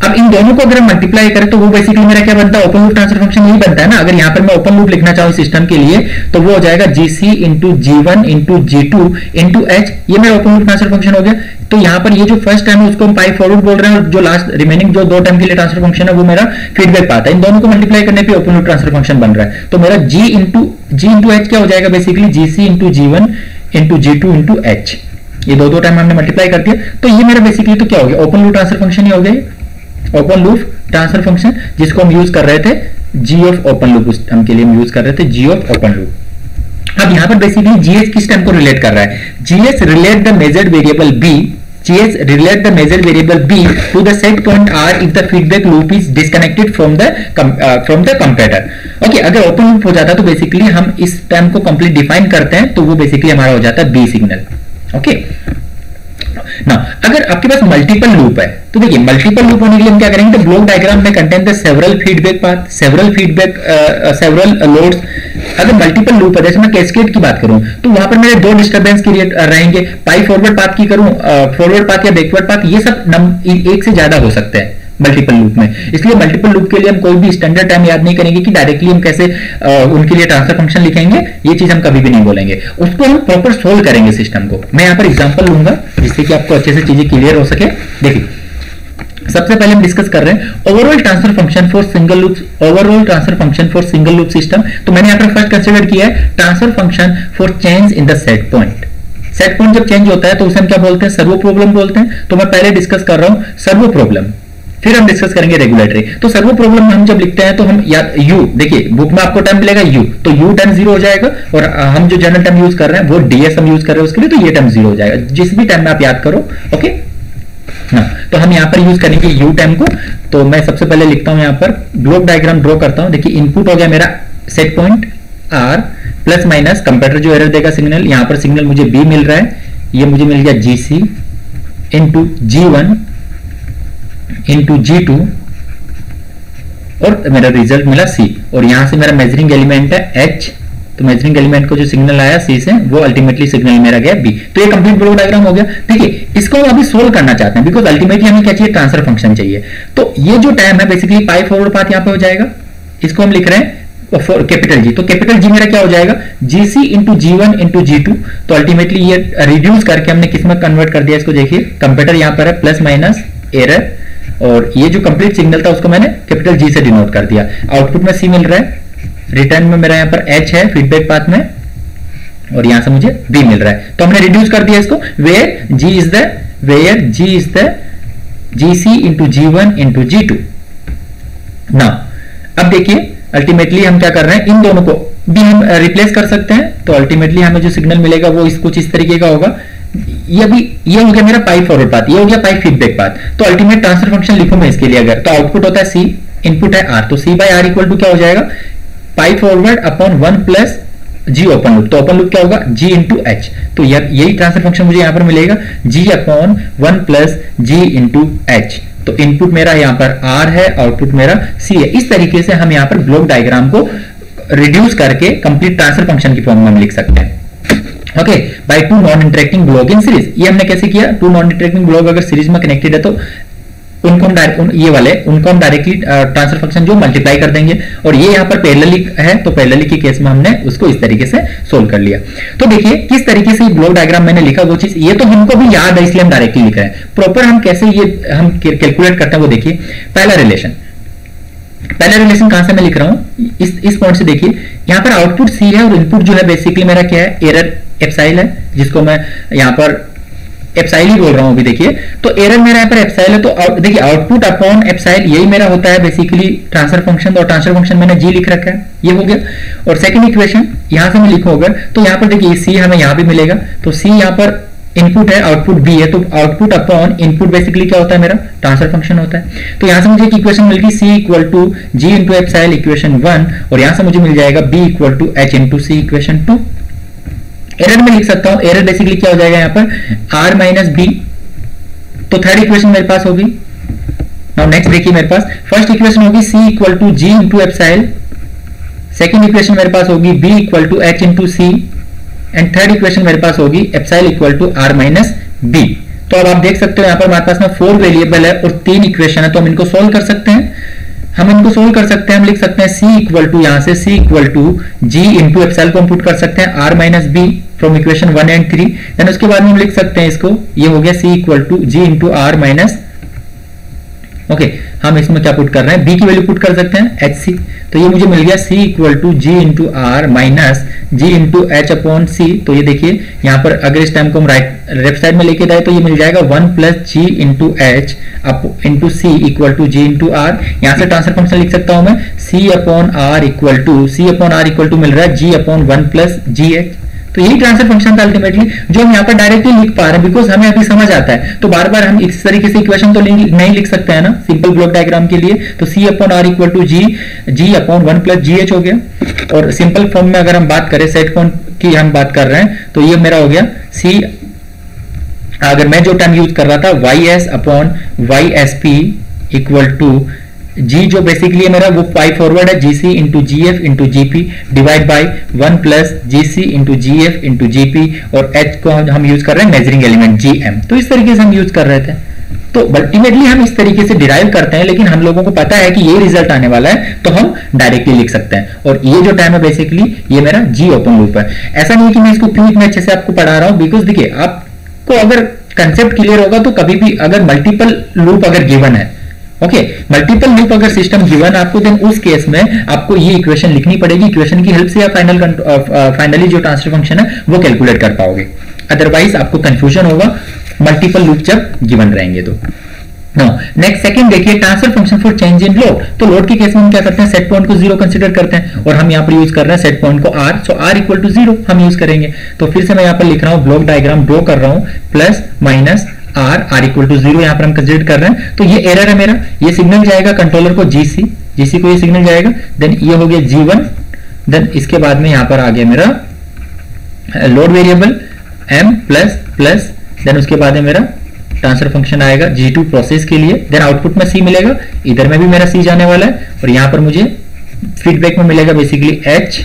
अब अब इन दोनों को अगर हम मल्टीप्लाई करें तो वो बेसिकली मेरा क्या बनता है, ओपन लूप ट्रांसफर फंक्शन यही बनता है ना। अगर यहाँ पर मैं ओपन लूप लिखना चाहूँ सिस्टम के लिए तो वो हो जाएगा GC into G1 into G2 into H, ये मेरा ओपन लूप ट्रांसफर फंक्शन हो गया। तो यहाँ पर ये जो फर्स्ट टर्म है उसको हम पाई फॉरवर्ड बोल रहे हैं और जो लास्ट रिमेनिंग जो दो टर्म के लिए ट्रांसफर फंक्शन है वो मेरा फीडबैक पाथ है। इन दोनों को मल्टीप्लाई करने पे ओपन लूप ट्रांसफर फंक्शन बन रहा है। तो मेरा जी इंटू एच क्या हो जाएगा, basically GC into G1 into G2 into H, ये दो टाइम हमने मल्टीप्लाई कर दिया। तो ये मेरा बेसिकली तो क्या हो गया, ओपन लूप ट्रांसफर फंक्शन ही हो गया, ओपन लूप ट्रांसफर फंक्शन जिसको हम यूज कर रहे थे जी ऑफ ओपन लूप, उस टर्म के लिए हम यूज कर रहे थे जी ऑफ ओपन लूप। अब यहां पर बेसिकली जीएस किस टर्म को रिलेट कर रहा है, GS relate the measured variable B, GS relate the measure variable B to the set point R if the feedback loop is disconnected from the comparator. Okay, अगर open loop हो जाता तो बेसिकली हम इस टर्म को कंप्लीट डिफाइन करते हैं तो वो बेसिकली हमारा हो जाता है B सिग्नल। ओके ना, अगर आपके पास मल्टीपल लूप है तो देखिए मल्टीपल लूप होने के लिए हम क्या करेंगे, तो ब्लॉक डायग्राम में contain the several feedback path, several loads. अगर मल्टीपल लूप है, जैसे मैं कैस्केड की बात करूं तो वहां पर मेरे दो डिस्टर्बेंस क्रिएट रहेंगे, पाई फॉरवर्ड पाथ की करूं, फॉरवर्ड पाथ या बैकवर्ड पाथ, ये सब एक से ज्यादा हो सकते हैं मल्टीपल लूप में। इसलिए मल्टीपल लूप के लिए हम कोई भी स्टैंडर्ड टाइम याद नहीं करेंगे कि डायरेक्टली हम कैसे उनके लिए ट्रांसफर फंक्शन लिखेंगे, ये चीज हम कभी भी नहीं बोलेंगे, उसको हम प्रॉपर सोल्व करेंगे सिस्टम को। मैं यहाँ पर एग्जांपल लूंगा जिससे कि आपको अच्छे से चीजें क्लियर हो सके। देखिए सबसे पहले हम डिस्कस कर रहे हैं overall transfer function for single loop, overall transfer function for single loop system. तो मैंने यहाँ पर फर्स्ट कंसीडर किया है transfer function for change in the set point. Set point जब चेंज होता है तो उसे हम क्या बोलते हैं, सर्वो प्रॉब्लम बोलते हैं। तो मैं पहले डिस्कस कर रहा हूं सर्वो प्रॉब्लम, फिर हम डिस्कस करेंगे रेगुलेटरी। तो सर्वो प्रॉब्लम में हम जब लिखते हैं तो हम या यू, देखिए बुक में आपको टर्म मिलेगा यू, तो यू टर्म 0 हो जाएगा और हम जो जनरल टर्म यूज कर रहे हैं वो डीएस हम यूज कर रहे हैं उसके लिए, तो ये टर्म 0 हो जाएगा। जिस भी टर्म में आप याद करो, ओके ना। तो हम यहाँ पर यूज करेंगे यू टर्म को। तो मैं सबसे पहले लिखता हूं यहाँ पर ब्लॉक डायग्राम ड्रॉ करता हूं। देखिए इनपुट हो गया मेरा set point R plus minus computer जो एरर देगा सिग्नल, यहाँ पर सिग्नल मुझे बी मिल रहा है, ये मुझे मिल गया GC into G1 into G2 और मेरा रिजल्ट मिला C, और यहां से मेरा मेजरिंग एलिमेंट है H, तो मेजरिंग एलिमेंट को जो सिग्नल आया C से वो अल्टीमेटली सिग्नल मेरा गया B। तो ये कंप्लीट ब्लॉक डायग्राम हो गया। देखिए इसको हम अभी सोल्व करना चाहते हैं बिकॉज अल्टीमेटली हमें क्या चाहिए, ट्रांसफर फंक्शन चाहिए। तो ये जो टाइम है बेसिकली पाई फॉरवर्ड पाथ यहाँ पे हो जाएगा, इसको हम लिख रहे हैं कैपिटल जी। तो कैपिटल जी मेरा क्या हो जाएगा, GC into G1 into G2. तो अल्टीमेटली ये रिड्यूस करके हमने किस में कन्वर्ट कर दिया, इसको देखिए कंप्यूटर यहाँ पर है प्लस माइनस एरर, और ये जो कंप्लीट सिग्नल था उसको मैंने कैपिटल जी से डिनोट कर दिया। आउटपुट में सी मिल रहा है, रिटर्न में मेरा यहाँ पर एच है फीडबैक पाथ में, और यहां से मुझे बी मिल रहा है। तो हमने रिड्यूस कर दिया इसको, where G is the GC into G1 into G2. ना अब देखिए अल्टीमेटली हम क्या कर रहे हैं, इन दोनों को भी हम रिप्लेस कर सकते हैं। तो अल्टीमेटली हमें जो सिग्नल मिलेगा वो कुछ इस तरीके का होगा। ये हो गया मेरा पाई फॉरवर्ड पाथ, ये हो गया पाई फीडबैक पाथ। तो अल्टीमेट ट्रांसफर फंक्शन लिखूं मैं इसके लिए, अगर तो आउटपुट होता है सी, इनपुट है आर, तो सी बाई आर इक्वल टू क्या हो जाएगा, पाई forward upon 1 plus G open loop. तो ओपन लूप क्या होगा, जी इंटू एच। तो यही ट्रांसफर फंक्शन मुझे यहां पर मिलेगा, जी upon 1 plus G into H. तो इनपुट मेरा यहाँ पर आर है, आउटपुट मेरा सी है। इस तरीके से हम यहाँ पर ब्लॉक डायग्राम को रिड्यूस करके कंप्लीट ट्रांसफर फंक्शन की फॉर्म में हम लिख सकते हैं। Okay, by two non interacting block in series. ये हमने कैसे किया, टू नॉन इंटरेक्टिंग ब्लॉक अगर सीरीज में कनेक्टेड है तो उनको हम डायरेक्टली ट्रांसफर फंक्शन जो मल्टीप्लाई कर देंगे, और ये यहाँ पर पैरेलली है तो पैरेलली के केस में हमने उसको इस तरीके से सोल्व कर लिया। तो देखिए किस तरीके से ब्लॉक डायग्राम मैंने लिखा, वो चीज ये तो हमको भी याद है इसलिए हम डायरेक्टली लिख रहे हैं। प्रॉपर हम कैसे ये हम कैलकुलेट करते हैं वो देखिए। पहला रिलेशन कहां से मैं लिख रहा हूं, इस पॉइंट से देखिए, यहाँ पर आउटपुट सी है और इनपुट जो है बेसिकली मेरा क्या है, एरर एप्साइल है, जिसको मैं यहाँ पर एप्साइल ही बोल रहा हूं अभी। देखिए तो एरर मेरा यहाँ पर एप्साइल है, तो देखिए आउटपुट अपॉन एप्साइल यही मेरा होता है बेसिकली ट्रांसफर फंक्शन। और ट्रांसफर फंक्शन मैंने जी लिख रखा है, ये हो गया। और सेकंड इक्वेशन यहां से मैं लिखूंगा तो यहाँ पर देखिए सी हमें यहाँ भी मिलेगा, तो सी यहाँ पर इनपुट है, आउटपुट बी है, तो आउटपुट अपॉन इनपुट बेसिकली क्या होता है, मेरा ट्रांसफर फंक्शन होता है। तो यहां से मुझे एक इक्वेशन मिल गई, C equal to G into epsilon equation 1, और यहां से मुझे मिल जाएगा B equal to H into C equation 2। Error में लिख सकता हूं, एरर बेसिकली क्या हो जाएगा यहाँ पर आर माइनस बी। तो थर्ड इक्वेशन मेरे पास होगी। नाउ नेक्स्ट देखिए मेरे पास फर्स्ट इक्वेशन होगी C equal to G into epsilon, second equation मेरे पास होगी B equal to H into C, and third equation मेरे पास होगी epsilon equal to R minus B. तो अब आप देख सकते हो यहाँ पर हमारे पास में 4 वेरिएबल है और 3 इक्वेशन है, तो हम इनको सोल्व कर सकते हैं। हम लिख सकते हैं c इक्वल टू, यहां से c equal to g into epsilon को हम पुट कर सकते हैं r minus B from equation 1 and 3। Then उसके बाद में हम लिख सकते हैं इसको, ये हो गया c equal to g into r minus, okay हम इसमें क्या पुट कर रहे हैं, b की वैल्यू पुट कर सकते हैं hc, तो ये मुझे मिल गया c equal to G into R minus G into H upon C. तो ये देखिए यहाँ पर अगर इस टाइम को हम लेफ्ट साइड में लेके जाए तो ये मिल जाएगा 1 plus G into H into C equal to G into R. यहाँ से ट्रांसफर फंक्शन लिख सकता हूं मैं c upon R equal to मिल रहा है g upon 1 plus G H. तो यही ट्रांसफर फंक्शन था अल्टीमेटली, जो हम यहाँ पर डायरेक्टली लिख पा रहे हैं बिकॉज हमें अभी समझ आता है। तो बार बार हम इस तरीके से इक्वेशन तो नहीं लिख सकते हैं ना सिंपल ब्लॉक डायग्राम के लिए। तो c upon R equal to G upon 1 plus G H हो गया। और सिंपल फॉर्म में अगर हम बात करें, सेट पॉइंट की हम बात कर रहे हैं, तो ये मेरा हो गया c, अगर मैं जो टर्म यूज कर रहा था Y S upon Y S P equal to G, जो बेसिकली मेरा वो पाई फॉरवर्ड है GC into G F into GP divide by 1 plus GC into G F into GP, और एच को हम यूज कर रहे हैं मेजरिंग एलिमेंट जीएम। तो इस तरीके से हम यूज कर रहे थे। तो अल्टीमेटली हम इस तरीके से डिराइव करते हैं, लेकिन हम लोगों को पता है कि ये रिजल्ट आने वाला है तो हम डायरेक्टली लिख सकते हैं। और ये जो टाइम है बेसिकली ये मेरा जी ओपन लूप है। ऐसा नहीं कि मैं इसको क्यों इतने अच्छे से आपको पढ़ा रहा हूं, बिकॉज देखिए आपको अगर कंसेप्ट क्लियर होगा तो कभी भी अगर मल्टीपल लूप अगर गिवन है, ओके मल्टीपल लूप अगर सिस्टम गिवन आपको, देन उस केस में आपको ये इक्वेशन लिखनी पड़ेगी। इक्वेशन की हेल्प से आप फाइनली जो ट्रांसफर फंक्शन है वो कैलकुलेट कर पाओगे, अदरवाइज आपको कंफ्यूजन होगा मल्टीपल लूप जब गिवन रहेंगे तो। नेक्स्ट सेकंड देखिए, transfer function for change in load. तो लोड के केस में हम क्या करते हैं, सेट पॉइंट को 0 कंसीडर करते हैं और हम यहाँ पर यूज कर रहे हैं सेट पॉइंट को r, so r equal to 0 हम यूज करेंगे। तो फिर से मैं यहाँ पर लिख रहा हूँ, ब्लॉक डायग्राम ड्रॉ कर रहा हूँ, plus minus r equal to 0 यहाँ पर हम कंसीडर कर रहे हैं। तो ये एरर है मेरा, ये सिग्नल जाएगा कंट्रोलर को जीसी को ये सिग्नल जाएगा, देन ये हो गया G1, देन इसके बाद में यहाँ पर आ गया मेरा load variable m plus plus, then उसके बाद में मेरा ट्रांसफर फंक्शन आएगा G2 प्रोसेस के लिए, देन आउटपुट में C मिलेगा, इधर में भी मेरा C जाने वाला है और यहाँ पर मुझे फीडबैक में मिलेगा बेसिकली H,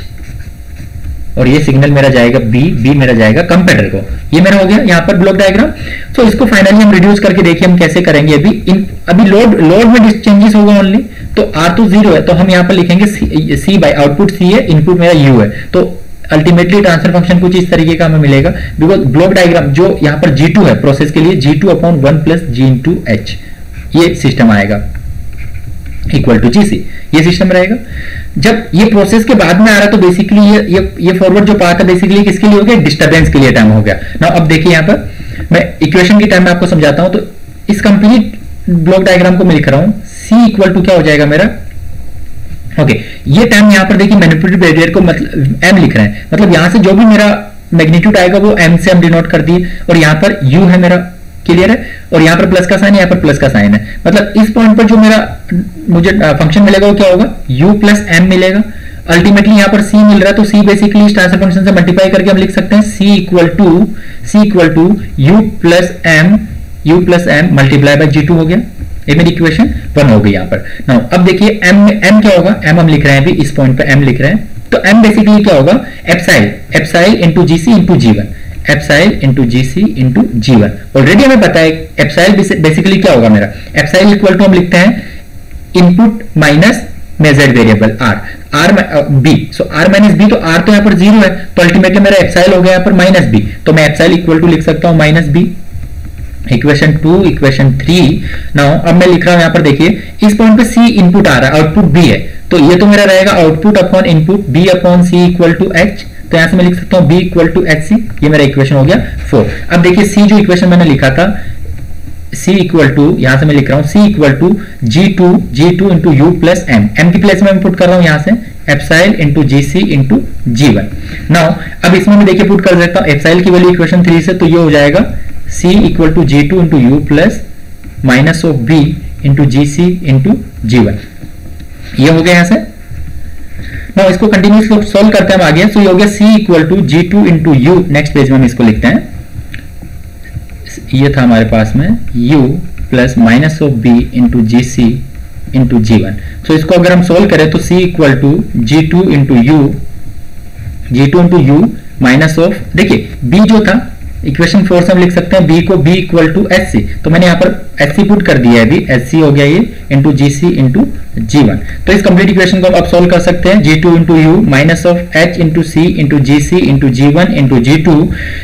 और ये सिग्नल मेरा जाएगा B मेरा जाएगा कंप्यूटर को। ये मेरा हो गया यहाँ पर ब्लॉक डायग्राम। तो इसको फाइनली हम रिड्यूस करके देखिए हम कैसे करेंगे। अभी लोड में चेंजेस होगा ओनली, तो R तो 0 है तो हम यहाँ पर लिखेंगे C बाय आउटपुट C है, इनपुट मेरा U है। तो अल्टीमेटली ट्रांसफर फंक्शन कुछ इस तरीके का हमें मिलेगा, बिकॉज ब्लॉक डायग्राम जो यहाँ पर G2 है प्रोसेस के लिए, G2 upon 1 plus G into H ये सिस्टम आएगा इक्वल टू GC, ये सिस्टम रहेगा। जब ये प्रोसेस के बाद में आ रहा तो बेसिकली ये फॉरवर्ड जो पार्ट है बेसिकली किसके लिए हो गया, डिस्टर्बेंस के लिए टाइम हो गया ना। अब देखिए यहाँ पर मैं इक्वेशन की टाइम में आपको समझाता हूं। तो इस कंप्लीट ब्लॉक डायग्राम को मैं लिख रहा हूं, C इक्वल टू क्या हो जाएगा मेरा, ओके ये टाइम यहाँ पर देखिए मैनिपुलेटिव बैरियर को मतलब m लिख रहे हैं, मतलब यहां से जो भी मेरा मैग्नीट्यूड आएगा वो m से हम डिनोट कर दिए, और यहाँ पर u है मेरा, क्लियर है, और यहाँ पर प्लस का साइन है, यहाँ पर प्लस का साइन है, मतलब इस पॉइंट पर जो मेरा मुझे फंक्शन मिलेगा वो क्या होगा, u प्लस m मिलेगा। अल्टीमेटली यहाँ पर c मिल रहा है तो c बेसिकली इस ट्रांसफर फंक्शन से मल्टीप्लाई करके हम लिख सकते हैं c equal to u plus m multiply by G2 हो गया। ये मेरी इक्वेशन 1 हो गई यहाँ पर। नाउ अब देखिए m क्या होगा, m हम लिख रहे हैं अभी इस पॉइंट पे m लिख रहे हैं, तो m बेसिकली क्या होगा, epsilon into GC into G1, epsilon into GC into G1। Already हमें पता है एप्साइल बेसिकली क्या होगा मेरा, एप्साइल इक्वल टू हम लिखते हैं input minus measured variable b, सो r माइनस b, तो r तो यहाँ पर 0 है तो अल्टीमेटली मेरा एप्साइल हो गया यहाँ पर माइनस b, तो मैं एप्साइल इक्वल टू लिख सकता हूँ minus b। Equation 2, equation 3। Now अब मैं लिख रहा हूं यहाँ पर देखिए इस पॉइंट पे C इनपुट आ रहा है, आउटपुट B है, तो ये तो मेरा रहेगा output upon input B upon C equal to H, तो यहां से मैं लिख सकता हूं B इक्वल टू HC, ये मेरा इक्वेशन हो गया 4। अब देखिए C जो इक्वेशन मैंने लिखा था, C इक्वल टू, यहां से मैं लिख रहा हूं C equal to G2 into U plus M की प्लेस में मैं पुट कर रहा हूं यहां से epsilon into GC into G1। Now अब इसमें मैं देखिए पुट कर देता हूं एप्साइल की वैल्यू इक्वेशन 3 से, तो ये हो जाएगा C equal to G2 into U plus minus of B into GC into G1, ये हो गया यहां से। नाउ इसको कंटिन्यूअसली सॉल्व करते हैं हम आगे, तो ये हो गया C equal to G2 into U। Next page में हम इसको लिखते हैं, ये था हमारे पास में U plus minus of B into GC into G1। तो इसको अगर हम सॉल्व करें तो C equal to G2 into U minus of, देखिए B जो था इक्वेशन 4 से हम लिख सकते हैं b को b equal to H C, तो मैंने यहाँ पर एच सी पुट कर दिया है अभी, एच सी हो गया ये into G C into G one. तो इस कंप्लीट इक्वेशन को आप सॉल्व कर सकते हैं, G two into U minus of H into C into G C into G one into G two.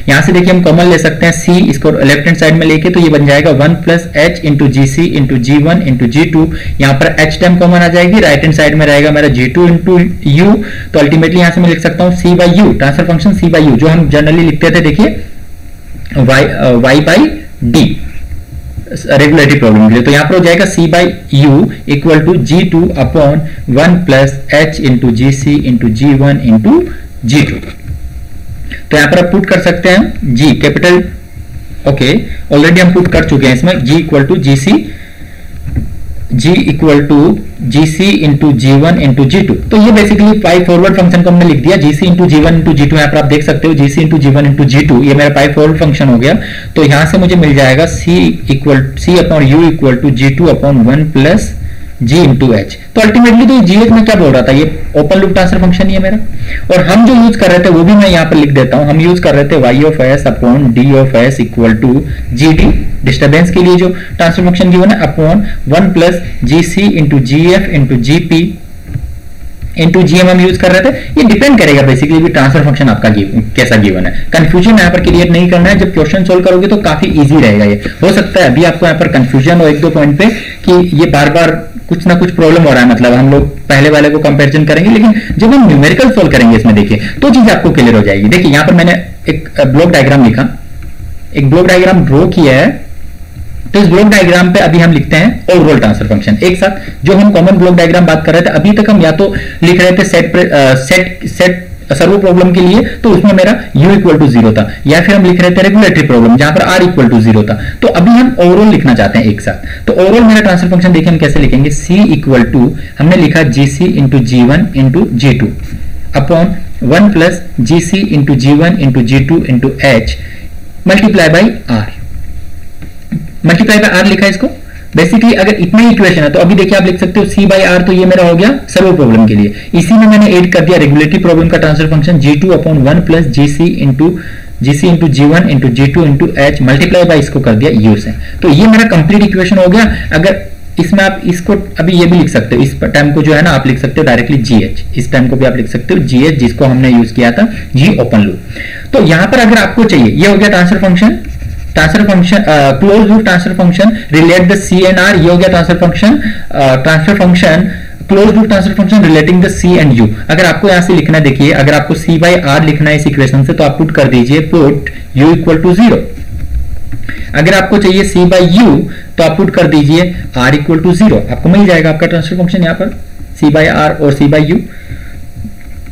यहाँ से देखिए हम कॉमन ले सकते हैं सी, इसको लेफ्ट हैंड साइड में लेके, तो ये बन जाएगा 1 plus H into G C into G one into G two. यहाँ पर एच टर्म कॉमन आ जाएगी, राइट हैंड साइड में रहेगा मेरा जी टू इंटू यू, तो अल्टीमेटली यहाँ से मैं लिख सकता हूँ C by U, transfer function C by U, जो हम जनरली लिखते थे देखिए y by D regulatory problem के लिए। तो यहां पर हो जाएगा c by U equal to G two upon 1 plus H into G C into G one into G two. तो यहां पर आप पुट कर सकते हैं g कैपिटल, ओके ऑलरेडी हम पुट कर चुके हैं इसमें, g equal to G C, g equal to G C into G one into G two. तो ये बेसिकली पाई फॉरवर्ड फंक्शन को हमने लिख दिया, G C into G one into G two. यहाँ पर आप देख सकते हो G C into G one into G two, ये मेरा पाई फॉरवर्ड फंक्शन हो गया। तो यहां से मुझे मिल जाएगा C upon U equal to G two upon 1 plus G into H. तो अल्टीमेटली तो जी एच में क्या बोल रहा था, ये ओपन लूप ट्रांसफर फंक्शन ही है मेरा। और हम जो यूज कर रहे थे वो भी मैं यहाँ पर लिख देता हूं, हम यूज कर रहे थे Y of S upon D of S equal to G D, disturbance के लिए जो ट्रांसफर फंक्शन गिवन है, upon 1 plus G C into G F into G P into GM हम यूज कर रहे थे। ये डिपेंड करेगा बेसिकली भी ट्रांसफर फंक्शन आपका कैसा गिवन है। कंफ्यूजन यहाँ पर क्रिएट नहीं करना है, जब क्वेश्चन सोल्व करोगे तो काफी इजी रहेगा। ये हो सकता है अभी आपको यहाँ पर कंफ्यूजन हो एक दो पॉइंट पे कि ये बार बार कुछ ना कुछ प्रॉब्लम हो रहा है, मतलब हम लोग पहले वाले को कंपैरिजन करेंगे, लेकिन जब हम न्यूमेरिकल सोल्व करेंगे इसमें देखिए तो चीज आपको क्लियर हो जाएगी। देखिए यहाँ पर मैंने एक ब्लॉक डायग्राम लिखा, एक ब्लॉक डायग्राम ड्रॉ किया है। तो इस ब्लॉक डायग्राम पे अभी हम लिखते हैं ओवरऑल ट्रांसफर फंक्शन एक साथ। जो हम कॉमन ब्लॉक डायग्राम बात कर रहे थे अभी तक, हम या तो लिख रहे थे सेट सर्वो प्रॉब्लम के लिए, तो उसमें मेरा u इक्वल टू 0 था, या फिर हम लिख रहे थे रेगुलेटरी प्रॉब्लम जहां पर r इक्वल टू 0 था। तो अभी हम ओवरऑल लिखना चाहते हैं एक साथ। तो ओवरऑल मेरा ट्रांसफर फंक्शन देखिए हम कैसे लिखेंगे, c इक्वल टू हमने लिखा gc into G one into G two upon 1 plus G C into G one into G two into H multiply by R, multiply by R लिखा है इसको। बेसिकली अगर इतना ही इक्वेशन है तो अभी देखिए आप लिख सकते हो सी बाई आर, तो ये मेरा हो गया सर्वो प्रॉब्लम के लिए। इसी में मैंने ऐड कर दिया रेगुलेटरी प्रॉब्लम का transfer function G two upon 1 plus G C into G one into G two into H multiply by इसको कर दिया यू से। तो ये मेरा कंप्लीट इक्वेशन हो गया। अगर इसमें आप इसको अभी ये भी लिख सकते हो, इस टर्म को जो है ना आप लिख सकते हो डायरेक्टली जी एच, इस टर्म को भी आप लिख सकते हो जी एच, जिसको हमने यूज किया था जी ओपन लूप। तो यहां पर अगर आपको चाहिए, ये हो गया transfer function close loop transfer function relate the C and R, ये हो गया transfer function close loop transfer function relating the C and U. अगर आपको यहां से लिखना है, देखिए अगर आपको सी बाई आर लिखना है इस इक्वेशन से, तो आप पुट कर दीजिए पुट यू इक्वल टू 0। अगर आपको चाहिए सी बाई यू तो आप पुट कर दीजिए आर इक्वल टू 0, आपको मिल जाएगा आपका ट्रांसफर फंक्शन यहाँ पर सी बाई आर और सी बाई यू।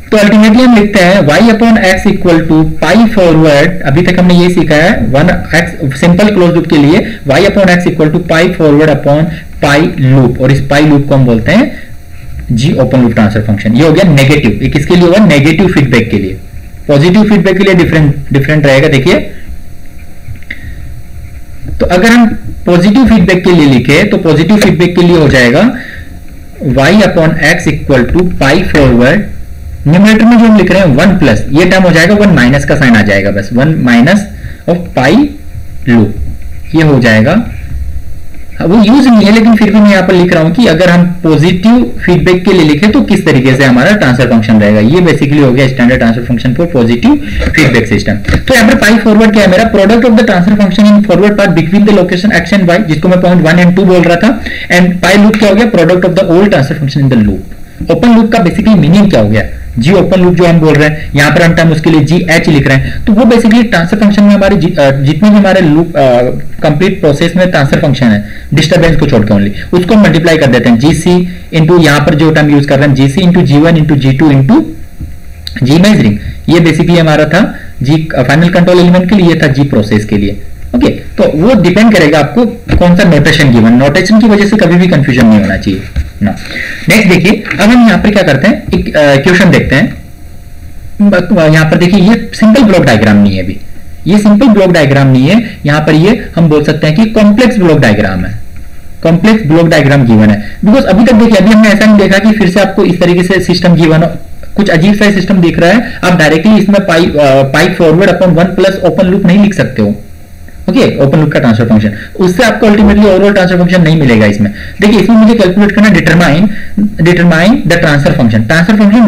तो अल्टीमेटली हम लिखते हैं y upon X equal to pi forward, अभी तक हमने ये सीखा है 1x सिंपल क्लोज लूप के लिए y upon X equal to pi forward upon pi loop, और इस पाई लूप को हम बोलते हैं G open loop transfer function. ये हो गया नेगेटिव, ये किसके लिए होगा, नेगेटिव फीडबैक के लिए। पॉजिटिव फीडबैक के लिए डिफरेंट रहेगा। देखिए तो अगर हम पॉजिटिव फीडबैक के लिए लिखे तो पॉजिटिव फीडबैक के लिए हो जाएगा y upon X equal to pi forward, numerator में जो हम लिख रहे हैं 1 प्लस, ये टर्म हो जाएगा 1 माइनस का साइन आ जाएगा, बस 1 माइनस ऑफ पाई लूप, ये हो जाएगा। वो यूज नहीं है लेकिन फिर भी मैं यहाँ पर लिख रहा हूं कि अगर हम पॉजिटिव फीडबैक के लिए लिखे तो किस तरीके से हमारा ट्रांसफर फंक्शन रहेगा। ये बेसिकली हो गया standard transfer function for positive feedback system. तो यहाँ पर पाई फॉरवर्ड क्या है मेरा, product of the transfer function in forward part between the location X and Y, जिसको मैं पॉइंट 1 एंड 2 बोल रहा था। एंड पाई लूप क्या हो गया, product of the old transfer function in the loop. Open loop का बेसिकली मीनिंग क्या हो गया, जी ओपन लूप जो हम बोल रहे हैं, यहाँ पर हम टर्म उसके लिए जी एच लिख रहे हैं। तो वो बेसिकली ट्रांसफर फंक्शन में हमारे जितने भी हमारे लूप कंप्लीट प्रोसेस में ट्रांसफर फंक्शन है डिस्टर्बेंस को छोड़कर ओनली, उसको मल्टीप्लाई कर देते हैं जी सी इंटू, यहाँ पर जो टर्म यूज कर रहे हैं जी C into G one into G two into जी मेजरिंग। ये बेसिकली हमारा था जी फाइनल कंट्रोल एलिमेंट के लिए, था जी प्रोसेस के लिए। ओके तो वो डिपेंड करेगा आपको कौन सा नोटेशन गिवन, नोटेशन की वजह से कभी भी कंफ्यूजन नहीं होना चाहिए ना। नेक्स्ट देखिए अब हम यहाँ पर क्या करते हैं, एक क्वेश्चन देखते हैं। यहाँ पर देखिए ये सिंपल ब्लॉक डायग्राम नहीं है, अभी ये सिंपल ब्लॉक डायग्राम नहीं है, यहाँ पर ये हम बोल सकते हैं कि कॉम्प्लेक्स ब्लॉक डायग्राम है, कॉम्प्लेक्स ब्लॉक डायग्राम गिवन है। बिकॉज अभी तक देखिए अभी हमने ऐसा नहीं देखा कि फिर से आपको इस तरीके से सिस्टम गिवन कुछ अजीब सा सिस्टम दिख रहा है, आप डायरेक्टली इसमें pipe forward upon 1 plus open loop नहीं लिख सकते हो। ओके, ओपन लूप का ट्रांसफर फंक्शन, उससे आपको अल्टीमेटली ओवरऑल ट्रांसफर फंक्शन नहीं मिलेगा इसमें। देखिए इसमें मुझे कैलकुलेट करना determine the transfer function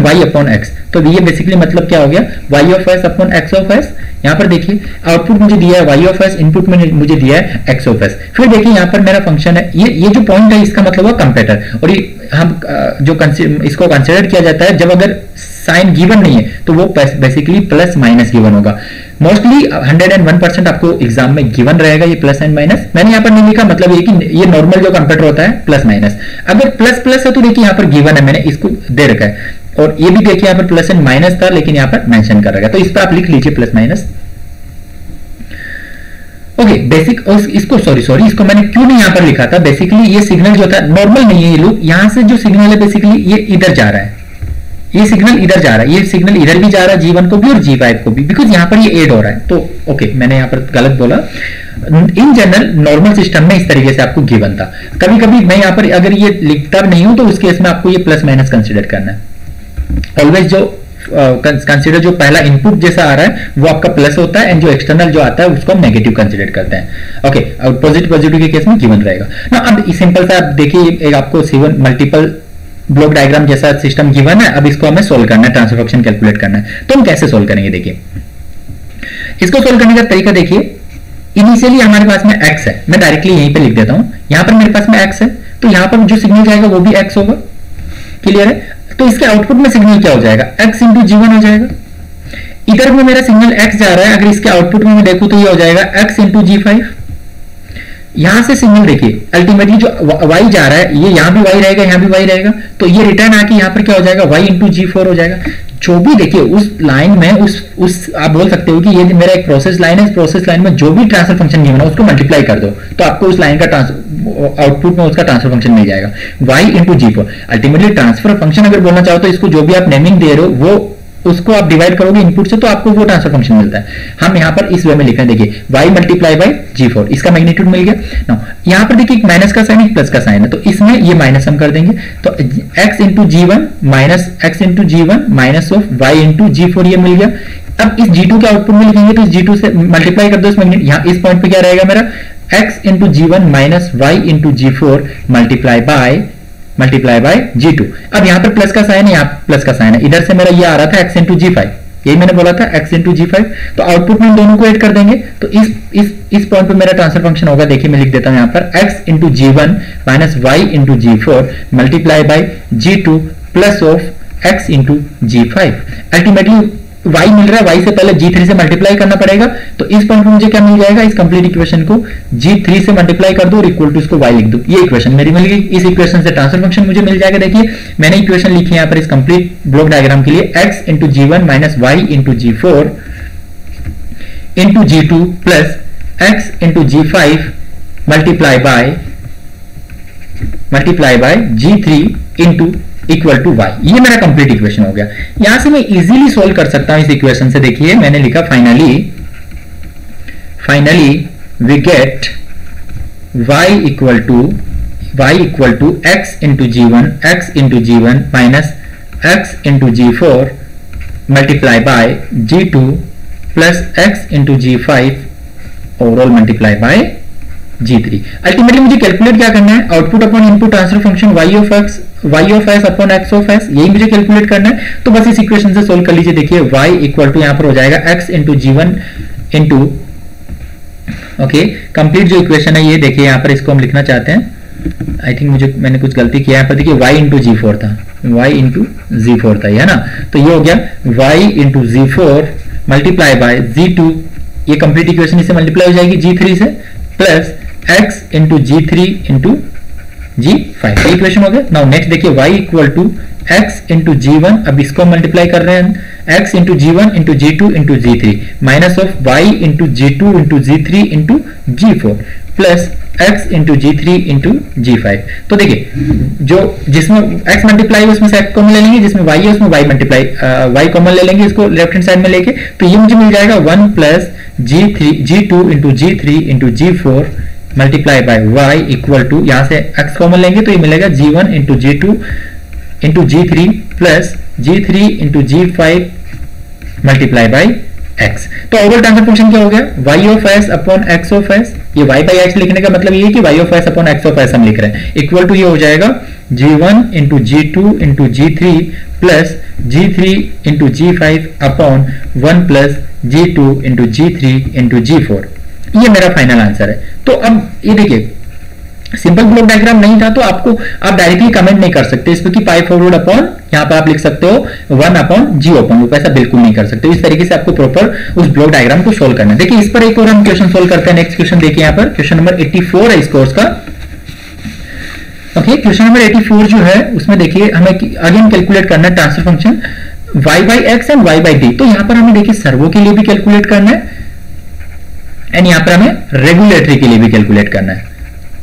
y upon x। तो ये बेसिकली मतलब क्या हो गया, y of s upon x of s। यहाँ पर देखिए आउटपुट मुझे दिया है y ऑफ s, इनपुट में मुझे दिया है x ऑफ s। फिर देखिए यहाँ पर मेरा फंक्शन है, ये जो पॉइंट है इसका मतलब हुआ कंपेरेटर, और ये हम जो इसको कंसिडर किया जाता है जब अगर साइन गिवन नहीं है तो वो बेसिकली प्लस माइनस गिवन होगा। मोस्टली 101% आपको एग्जाम में गिवन रहेगा ये प्लस एंड माइनस। मैंने यहाँ पर नहीं लिखा, मतलब ये कि ये नॉर्मल जो कंपेरेटर होता है प्लस माइनस। अगर प्लस प्लस है तो देखिए यहाँ पर गिवन है, मैंने इसको दे रखा है, और ये भी देखिए यहाँ पर प्लस एंड माइनस था लेकिन यहाँ पर मेंशन कर रखा है, तो इस पर आप लिख लीजिए प्लस माइनस। ओके बेसिक, इसको सॉरी इसको मैंने क्यों नहीं यहाँ पर लिखा था, बेसिकली ये सिग्नल जो था नॉर्मल नहीं है, ये लूप यहाँ से जो सिग्नल है बेसिकली ये इधर जा रहा है, ये सिग्नल इधर जा रहा है, ये सिग्नल इधर भी जा रहा है G1 को भी और G5 को भी, बिकॉज यहाँ पर ये ऐड हो रहा है। तो ओके मैंने यहाँ पर गलत बोला। इन जनरल नॉर्मल सिस्टम में इस तरीके से आपको गिवन था। कभी कभी मैं यहाँ पर अगर ये लिखता नहीं हूं तो उस केस में आपको ये प्लस माइनस कंसिडर करना है। ऑलवेज जो कंसिडर जो पहला इनपुट जैसा आ रहा है वो आपका प्लस होता है, एंड जो एक्सटर्नल जो आता है उसको हम नेगेटिव कंसिडर करते हैं। ओके, और पॉजिटिव के केस में गिवन रहेगा ना। अब सिंपल सा आप देखिए, एक आपको C1 मल्टीपल ब्लॉक डायग्राम जैसा सिस्टम गिवन है, अब इसको हमें सोल्व करना है, ट्रांसफर फंक्शन कैलकुलेट करना है। तो हम कैसे सोल्व करेंगे, देखिए इसको सोल्व करने का तरीका देखिए। इनिशियली हमारे पास में x है, मैं डायरेक्टली यहीं पे लिख देता हूं, यहां पर मेरे पास में x है, तो यहां पर जो सिग्नल जाएगा वो भी x होगा। क्लियर है? तो इसके आउटपुट में सिग्नल क्या हो जाएगा, x इंटू G1 हो जाएगा। इधर में मेरा सिग्नल x जा रहा है, अगर इसके आउटपुट में मैं देखूं तो ये हो जाएगा x इंटू G5। यहां से सिग्नल देखिए अल्टीमेटली जो y जा रहा है, ये यहां भी y रहेगा, यहां भी y रहेगा, तो ये रिटर्न आके यहां पर क्या हो जाएगा, y इंटू G4 हो जाएगा। जो भी देखिए उस लाइन में उस आप बोल सकते हो कि ये मेरा एक प्रोसेस लाइन है, इस प्रोसेस लाइन में जो भी ट्रांसफर फंक्शन गिवन है उसको मल्टीप्लाई कर दो, तो आपको उस लाइन का आउटपुट में उसका ट्रांसफर फंक्शन मिल जाएगा, y into G4। Ultimately transfer function अगर बोलना चाहो तो इसको जो भी आप नेमिंग दे रहे हो वो उसको आप डिवाइड करोगे इनपुट से, तो आपको वो ट्रांसफर फंक्शन मिलता है। हम यहाँ पर इस वे में लिख रहे हैं, देखिए y मल्टीप्लाई बाय G4, इसका मैग्नीट्यूड मिल गया ना। यहाँ पर देखिए एक माइनस का साइन, एक प्लस का साइन है, तो इसमें ये माइनस हम कर देंगे, तो x into G1 minus x into G1 minus of y into G4 ये मिल गया। अब इस G2 के आउटपुट में लिखेंगे, तो इस G2 से मल्टीप्लाई कर दो इस मैग्नीट्यूड, यहाँ इस पॉइंट पे क्या रहेगा मेरा x into G1 minus y into G4 multiply by G2। अब यहाँ पर प्लस का साइन है, यहाँ प्लस का साइन है, इधर से मेरा ये आ रहा था x इंटू G5, यही मैंने बोला था x इंटू G5, तो आउटपुट में दोनों को ऐड कर देंगे, तो इस पॉइंट पे मेरा ट्रांसफर फंक्शन होगा। देखिए मैं लिख देता हूं यहाँ पर x into G1 minus y into G4 multiply by G2 plus of x into G5। Ultimately y मिल रहा है, y से पहले G3 से मल्टीप्लाई करना पड़ेगा, तो इस पॉइंट पे मुझे क्या मिल जाएगा, इस कंप्लीट इक्वेशन को G3 से मल्टीप्लाई कर दो और इक्वल टू इसको y लिख दो, ये इक्वेशन मेरी मिल गई। इस इक्वेशन से ट्रांसफर फंक्शन मुझे मिल जाएगा। देखिए मैंने इक्वेशन लिखी है यहाँ पर इस कंप्लीट ब्लॉक डायग्राम के लिए, x into G1 minus y into G4 into G2 plus x into G5 multiply by G3 into equal to y। ये मेरा कंप्लीट इक्वेशन हो गया। यहां से मैं इजीली सोल्व कर सकता हूं इस इक्वेशन से। देखिए मैंने लिखा finally we get y equal to x into G1 minus x into G4 multiply by G2 plus x into G5 overall multiply by G3। Ultimately मुझे कैलकुलेट क्या करना है, output upon input transfer function y of s upon x of s, यही मुझे कैलकुलेट करना है। तो बस इस इक्वेशन से सोल्व कर लीजिए। देखिए y इक्वल टू यहां पर हो जाएगा x into G1 into, okay complete जो इक्वेशन है ये देखिए यहाँ पर इसको हम लिखना चाहते हैं, आई थिंक मैंने कुछ गलती किया यहाँ पर। देखिए y इंटू G4 था, y इंटू G4 था, है ना, तो ये हो गया y into G4 multiply by G2, ये कंप्लीट इक्वेशन इससे मल्टीप्लाई हो जाएगी G3 से, plus x into G3 into G5, equation हो गया। नाउ नेक्स्ट देखिए y equal to x into G1, अब इसको मल्टीप्लाई कर रहे हैं x into G1 into G2 into G3 minus of y into G2 into G3 into G4 plus x into G3 into G5। तो देखिए जो जिसमें x मल्टीप्लाई है उसमें से x कॉमन ले लेंगे, जिसमें y है उसमें y मल्टीप्लाई y कॉमन ले लेंगे, इसको लेफ्ट हैंड साइड में लेके, तो ये मुझे मिल जाएगा 1 plus G2 into G3 into G4 multiply by y equal to, यहां से x कॉमन लेंगे तो ये मिलेगा G1 into G2 into G3 plus G3 into G5 multiply by x। तो ओवरऑल ट्रांसफर फंक्शन क्या हो गया, y of s upon x of s। ये y बाई x लिखने का मतलब ये है कि y of s upon x of s हम लिख रहे हैं, इक्वल टू ये हो जाएगा G1 into G2 into G3 plus G3 into G5 upon 1 plus G2 into G3 into G4। ये मेरा फाइनल आंसर है। तो अब ये देखिए सिंपल ब्लॉक डायग्राम नहीं था तो आपको आप डायरेक्टली कमेंट नहीं कर सकते इस पर कि पाई फॉरवर्ड अपॉन यहाँ पे आप लिख सकते हो 1 अपॉन जी ओपन लूप, ऐसा बिल्कुल नहीं कर सकते। इस तरीके से आपको प्रॉपर उस ब्लॉक डायग्राम को सोल्व करना है। देखिए इस पर एक और हम क्वेश्चन सोल्व करते हैं। नेक्स्ट क्वेश्चन देखिए, यहाँ पर क्वेश्चन नंबर 84 है इस कोर्स का। ओके, क्वेश्चन नंबर 84 जो है उसमें देखिए हमें अगेन कैलकुलेट करना है transfer function y by x and y by D. तो यहाँ पर हमें देखिए सर्वो के लिए भी कैलकुलेट करना है एंड यहाँ पर हमें रेगुलेटरी के लिए भी कैलकुलेट करना है।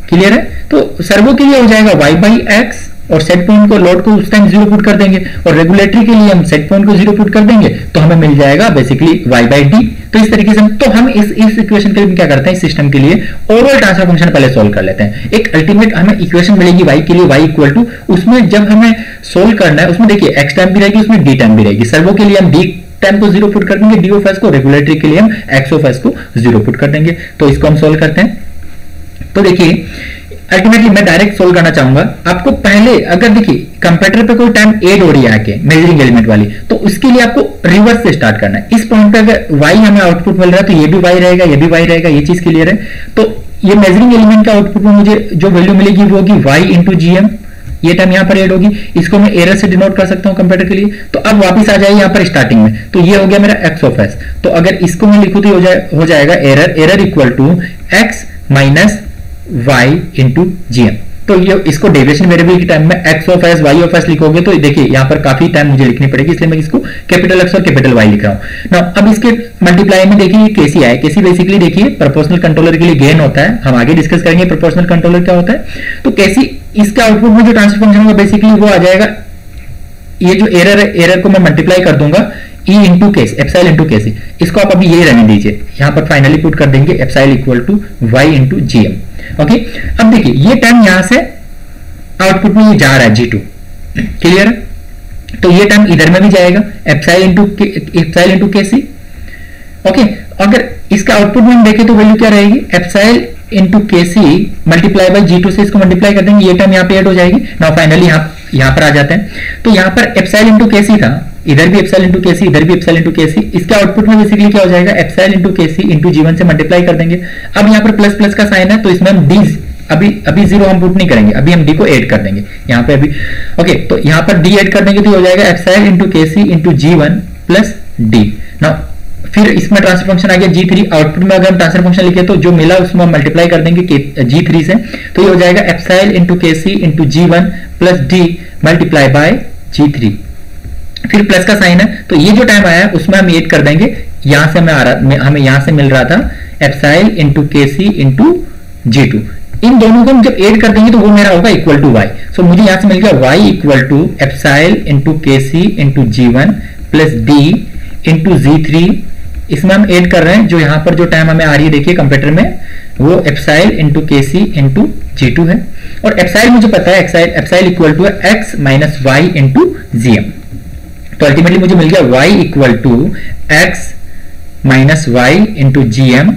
क्लियर है? तो सर्वो के लिए हो जाएगा y बाई एक्स और सेट पॉइंट को लोड को उस टाइम 0 पुट कर देंगे, और रेगुलेटरी के लिए हम सेट पॉइंट को 0 पुट कर देंगे तो हमें मिल जाएगा बेसिकली y बाई डी। तो इस तरीके से तो हम इस इक्वेशन के लिए क्या करते हैं, इस सिस्टम के लिए ओवरऑल ट्रांसफर फंक्शन पहले सोल्व कर लेते हैं। एक अल्टीमेट हमें इक्वेशन मिलेगी y के लिए, y इक्वल टू, उसमें जब हमें सोल्व करना है उसमें देखिए x टाइम भी रहेगी, उसमें d टाइम भी रहेगी। सर्वो के लिए हम d टाइम को 0 पुट कर देंगे d ऑफ s को, रेगुलेटरी के लिए हम x ऑफ s को 0 पुट कर देंगे। तो इसको हम सोल्व करते हैं। तो देखिए अल्टीमेटली मैं डायरेक्ट सोल्व करना चाहूंगा। आपको पहले अगर देखिए कंप्यूटर पे कोई टाइम ऐड हो रही है आके मेजरिंग एलिमेंट वाली, तो उसके लिए आपको रिवर्स से स्टार्ट करना है। इस पॉइंट पे अगर y हमें आउटपुट मिल रहा है तो ये भी y रहेगा, ये भी y रहेगा, ये चीज क्लियर है। तो ये मेजरिंग एलिमेंट का आउटपुट में मुझे जो वैल्यू मिलेगी वो होगी y इंटू जीएम, ये टाइम यहाँ पर ऐड होगी। इसको मैं एरर से डिनोट कर सकता हूँ कंप्यूटर के लिए। तो अब वापस आ जाए यहाँ पर स्टार्टिंग में, तो ये हो गया मेरा x ऑफ s। तो अगर इसको मैं लिखूं तो हो जाएगा error equal to x minus y into GM. तो ये इसको डेविएशन वेरिएबल के टाइम में x of s y of s लिखोगे तो देखिए यहाँ पर काफी टाइम मुझे लिखनी पड़ेगी, इसलिए मैं इसको कैपिटल x और कैपिटल y लिख रहा हूँ ना। अब इसके मल्टीप्लाई में देखिए केसी आए, केसी बेसिकली देखिए प्रोपोर्शनल कंट्रोलर के लिए गेन होता है, हम आगे डिस्कस करेंगे प्रोपोर्शनल कंट्रोलर क्या होता है। तो केसी इसका आउटपुट में जो ट्रांसफर फंक्शन होगा बेसिकली वो आ जाएगा, ये जो एरर है एरर को मैं मल्टीप्लाई कर दूंगा e into KS epsilon into KC. इसको आप अभी ये रहने दीजिए, यहाँ पर फाइनली पुट कर देंगे epsilon equal to y into GM. Okay, अब देखिए ये टाइम यहां से आउटपुट में ये जा रहा है G2, क्लियर है? तो ये टाइम इधर में भी जाएगा एप्साइल इंटू केसी। ओके, अगर इसका आउटपुट में हम देखें तो वैल्यू क्या रहेगी, epsilon into KC multiply by G2 से इसको मल्टीप्लाई कर देंगे, ये टाइम यहाँ पे ऐड हो जाएगी। नाउ फाइनली यहाँ पर आ जाते हैं। तो यहाँ पर एप्साइल इंटू केसी था, इधर भी एप्साइल इंटू केसी, इधर भी एप्साइल इंटू केसी। इसके आउटपुट में बेसिकली क्या हो जाएगा, epsilon into KC into G1 से मल्टीप्लाई कर देंगे। अब यहाँ पर प्लस प्लस का साइन है तो इसमें हम डी अभी 0 हम पुट नहीं करेंगे, अभी हम डी को ऐड कर देंगे यहाँ पे अभी। ओके, तो यहाँ पर डी ऐड कर देंगे तो हो जाएगा epsilon into KC into G1 plus D. Now फिर इसमें ट्रांसफर फंक्शन आ गया G3। आउटपुट में अगर हम ट्रांसफर फंक्शन लिखे तो जो मिला उसमें हम मल्टीप्लाई कर देंगे G3 से, तो ये हो जाएगा epsilon into KC into G1 plus D multiply by G3। फिर प्लस का साइन है तो ये जो टाइम आया उसमें हम ऐड कर देंगे, यहां से हमें यहां से मिल रहा था epsilon into KC into G2। इन दोनों को हम जब ऐड कर देंगे तो वो मेरा होगा इक्वल टू y। सो मुझे यहां से मिल गया y equal to epsilon into KC into G1 plus D into G3। इसमें हम ऐड कर रहे हैं जो यहां पर जो टाइम हमें आ रही है देखिए कंप्यूटर में, वो epsilon into KC into G2 है। और एप्साइल मुझे पता है epsilon equal to x minus Y into GM. तो अल्टीमेटली मुझे मिल गया y equal to x minus Y into GM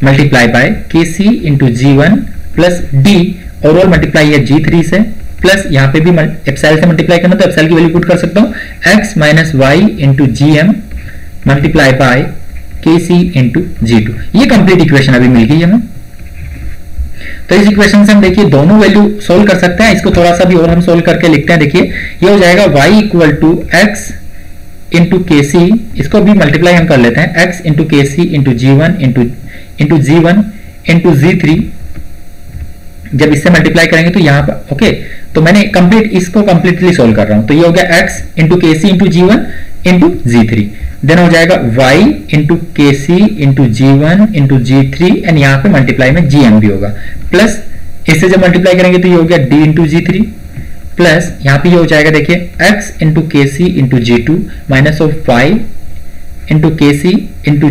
multiply by KC into G1 plus D, overall multiply है G3 से, प्लस यहाँ पे भी एप्साइल से मल्टीप्लाई करना तो एप्साइल की वैल्यू पुट कर सकता हूँ x minus Y into GM multiply by KC into G2। ये कंप्लीट इक्वेशन अभी मिल गई हमें। तो इस इक्वेशन से हम देखिए दोनों वैल्यू सोल्व कर सकते हैं। इसको थोड़ा सा भी और हम सोल्व करके लिखते हैं। देखिए ये हो जाएगा y equal to x into K C, इसको भी मल्टीप्लाई हम कर लेते हैं, x into K C into G1 into G1 into G3। जब इससे मल्टीप्लाई करेंगे तो यहाँ पर ओके, तो मैंने कंप्लीट इसको कंप्लीटली सोल्व कर रहा हूं। तो ये हो गया x into K C into G1 into G3, then हो जाएगा y into K C into G1 into G3 and यहाँ पे मल्टीप्लाई में Gm भी होगा, प्लस इससे जब मल्टीप्लाई करेंगे तो ये हो गया d इंटू G3 प्लस यहाँ पे ये हो जाएगा देखिए x into K C into G2 minus of y into K C into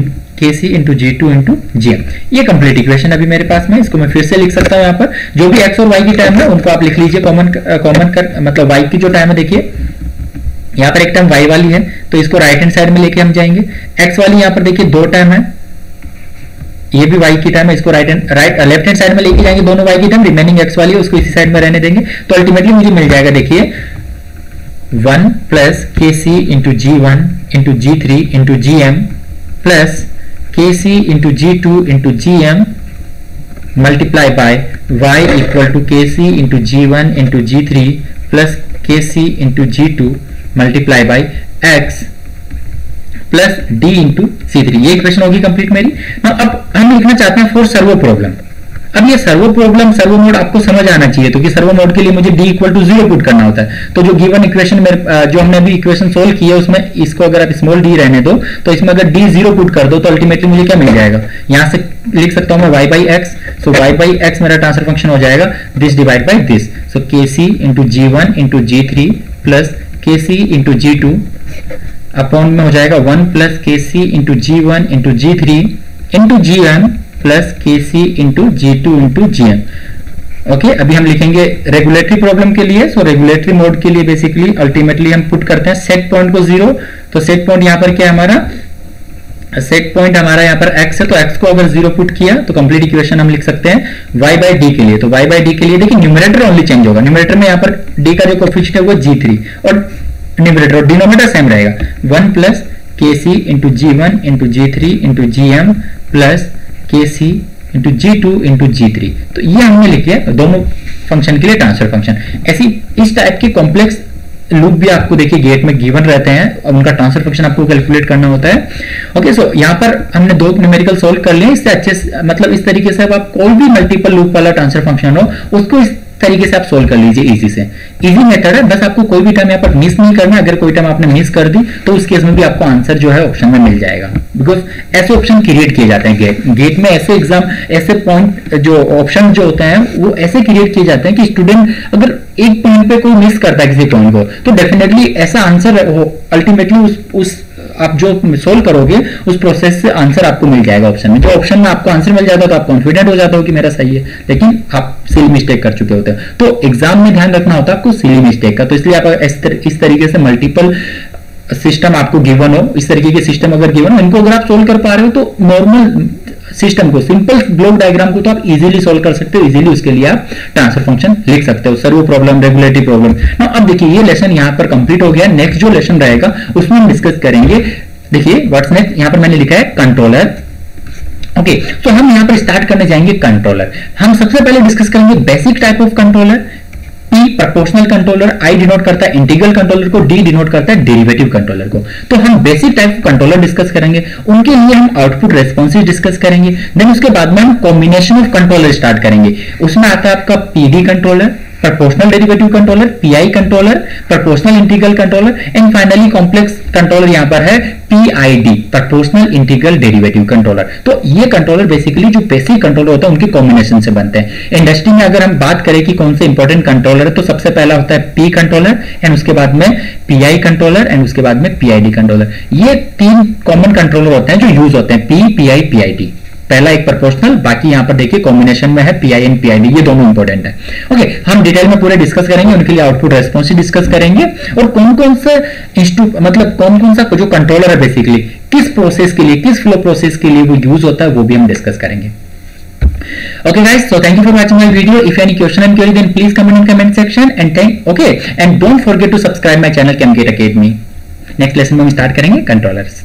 G2 into Gm। ये कंप्लीट इक्वेशन अभी मेरे पास में, इसको मैं फिर से लिख सकता हूँ। यहाँ पर जो भी x और y की टाइम है उनको आप लिख लीजिए कॉमन कर, मतलब y की जो टाइम है देखिए यहाँ पर एक टर्म y वाली है तो इसको राइट हैंड साइड में लेके हम जाएंगे। x वाली यहाँ पर देखिए दो टर्म है, ये भी y की टर्म है, इसको लेफ्ट हैंड साइड में लेके जाएंगे दोनों y की टर्म, रिमेनिंग x वाली है उसको इसी साइड में रहने देंगे। तो अल्टीमेटली मुझे मिल जाएगा देखिए 1 plus K C into G1 into G3 into GM plus K C into G2 into GM multiply by y equal to K C into G1 into G3 plus K C into G2 multiply by x plus d into C3। ये इक्वेशन होगी कंप्लीट मेरी। अब हम लिखना चाहते हैं फॉर सर्वो प्रॉब्लम। अब ये सर्वो प्रॉब्लम सर्वो मोड आपको समझ आना चाहिए, तो कि सर्वो मोड के लिए मुझे d इक्वल टू 0 पुट करना होता है। तो जो गिवन इक्वेशन में जो हमने अभी इक्वेशन सोल्व की है उसमें इसको अगर आप स्मॉल d रहने दो तो इसमें अगर d 0 पुट कर दो तो अल्टीमेटली मुझे क्या मिल जाएगा, यहां से लिख सकता हूं मैं y by x. So y by x मेरा ट्रांसफर फंक्शन हो जाएगा दिस डिवाइड बाई दिस। सो के C into G1 into G3 plus K C into G2 upon में हो जाएगा 1 plus K C into G1 into G3 into GM plus K C into G2 into GM। Okay, अभी हम लिखेंगे रेगुलेटरी प्रॉब्लम के लिए। सो रेगुलेटरी मोड के लिए बेसिकली अल्टीमेटली हम पुट करते हैं सेट पॉइंट को 0। तो सेट पॉइंट यहाँ पर क्या है हमारा, सेट पॉइंट हमारा यहाँ पर x है, तो x को अगर 0 पुट किया तो कंप्लीट इक्वेशन हम लिख सकते हैं y बाई डी के लिए। तो y बाई डी के लिए देखिए न्यूमरेटर ओनली चेंज होगा, न्यूमरेटर में यहाँ पर d का जो कोफिशिएंट है वो G3 और न्यूमरेटर और डिनोमिनेटर सेम रहेगा 1 plus K C into G1 into G3 into GM plus K C into G2 into G3। तो ये हमने लिखे दोनों फंक्शन के लिए ट्रांसफर फंक्शन। ऐसी इस टाइप के कॉम्प्लेक्स लूप भी आपको देखिए गेट में गिवन रहते हैं और उनका ट्रांसफर फंक्शन आपको कैलकुलेट करना होता है। ओके, सो यहाँ पर हमने दो न्यूमेरिकल सोल्व कर लिए। इससे अच्छे मतलब इस तरीके से अब आप कोई भी मल्टीपल लूप वाला ट्रांसफर फंक्शन हो उसको इस तरीके से आप सोल्व कर लीजिए इजी से। इजी मेथड है, बस आपको कोई भी टर्म यहाँ पर मिस नहीं करना। अगर कोई टर्म आपने मिस कर दी तो उस केस में भी आपको आंसर जो है ऑप्शन में मिल जाएगा, बिकॉज ऐसे ऑप्शन क्रिएट किए जाते हैं गेट में। ऐसे एग्जाम ऐसे पॉइंट जो ऑप्शन जो होते हैं वो ऐसे क्रिएट किए जाते हैं कि स्टूडेंट अगर एक पॉइंट पे कोई मिस करता है किसी पॉइंट को तो डेफिनेटली ऐसा आंसर अल्टीमेटली उस आप जो सोल्व करोगे उस प्रोसेस से आंसर आपको मिल जाएगा ऑप्शन में। जो ऑप्शन में आपको आंसर मिल जाता है तो आप कॉन्फिडेंट हो जाते हो कि मेरा सही है, लेकिन आप सिली मिस्टेक कर चुके होते हैं। तो एग्जाम में ध्यान रखना होता है आपको सिली मिस्टेक का। तो इसलिए आप इस तरीके से मल्टीपल सिस्टम आपको गिवन हो, इस तरीके के सिस्टम अगर गिवन हो, इनको अगर आप सोल्व कर पा रहे हो तो नॉर्मल सिस्टम को, सिंपल ब्लॉक डायग्राम को तो आप इजीली सोल्व कर सकते हो। इजीली उसके लिए आप ट्रांसफर फंक्शन लिख सकते हो, सर्वो प्रॉब्लम, रेगुलेटरी प्रॉब्लम। अब देखिए ये लेसन यहाँ पर कंप्लीट हो गया। नेक्स्ट जो लेसन रहेगा उसमें हम डिस्कस करेंगे। देखिए व्हाट्स नेक्स्ट, यहाँ पर मैंने लिखा है कंट्रोलर। ओके, तो हम यहाँ पर स्टार्ट करने जाएंगे कंट्रोलर। हम सबसे पहले डिस्कस करेंगे basic type of controller. P proportional controller, I denote करता है इंटीग्रल कंट्रोलर को, D डिनोट करता है डेरिवेटिव कंट्रोलर को। तो हम बेसिक टाइप कंट्रोलर डिस्कस करेंगे, उनके लिए हम आउटपुट रेस्पॉन्सेज डिस्कस करेंगे। देन उसके बाद में हम कॉम्बिनेशन ऑफ कंट्रोलर स्टार्ट करेंगे। उसमें आता है आपका PD controller, proportional derivative controller, PI controller, proportional integral controller and finally complex controller यहाँ पर है PID, proportional integral derivative controller. तो ये कंट्रोलर बेसिकली जो बेसिक कंट्रोलर होता है उनके कॉम्बिनेशन से बनते हैं। इंडस्ट्री में अगर हम बात करें कि कौन से इंपॉर्टेंट कंट्रोलर है तो सबसे पहला होता है P कंट्रोलर एंड उसके बाद में PI कंट्रोलर एंड उसके बाद में PID कंट्रोलर। ये तीन कॉमन कंट्रोलर होते हैं जो यूज होते हैं, P, PI, PID। पहला एक प्रोपोर्शनल, बाकी यहाँ पर देखिए कॉम्बिनेशन में है PI एंड PID, ये दोनों इंपॉर्टेंट है। ओके, हम डिटेल में पूरे डिस्कस करेंगे, उनके लिए आउटपुट रेस्पॉन्स डिस्कस करेंगे और कौन कौन सा मतलब कौन कौन सा जो कंट्रोलर है बेसिकली किस प्रोसेस के लिए, किस फ्लो प्रोसेस के लिए वो यूज होता है वो भी हम डिस्कस करेंगे। Okay guys, so thank you for watching my video. If any question and query, then please comment in comment section and don't forget to subscribe my channel ChemGate Academy. Next lesson में हम स्टार्ट करेंगे कंट्रोलर्स।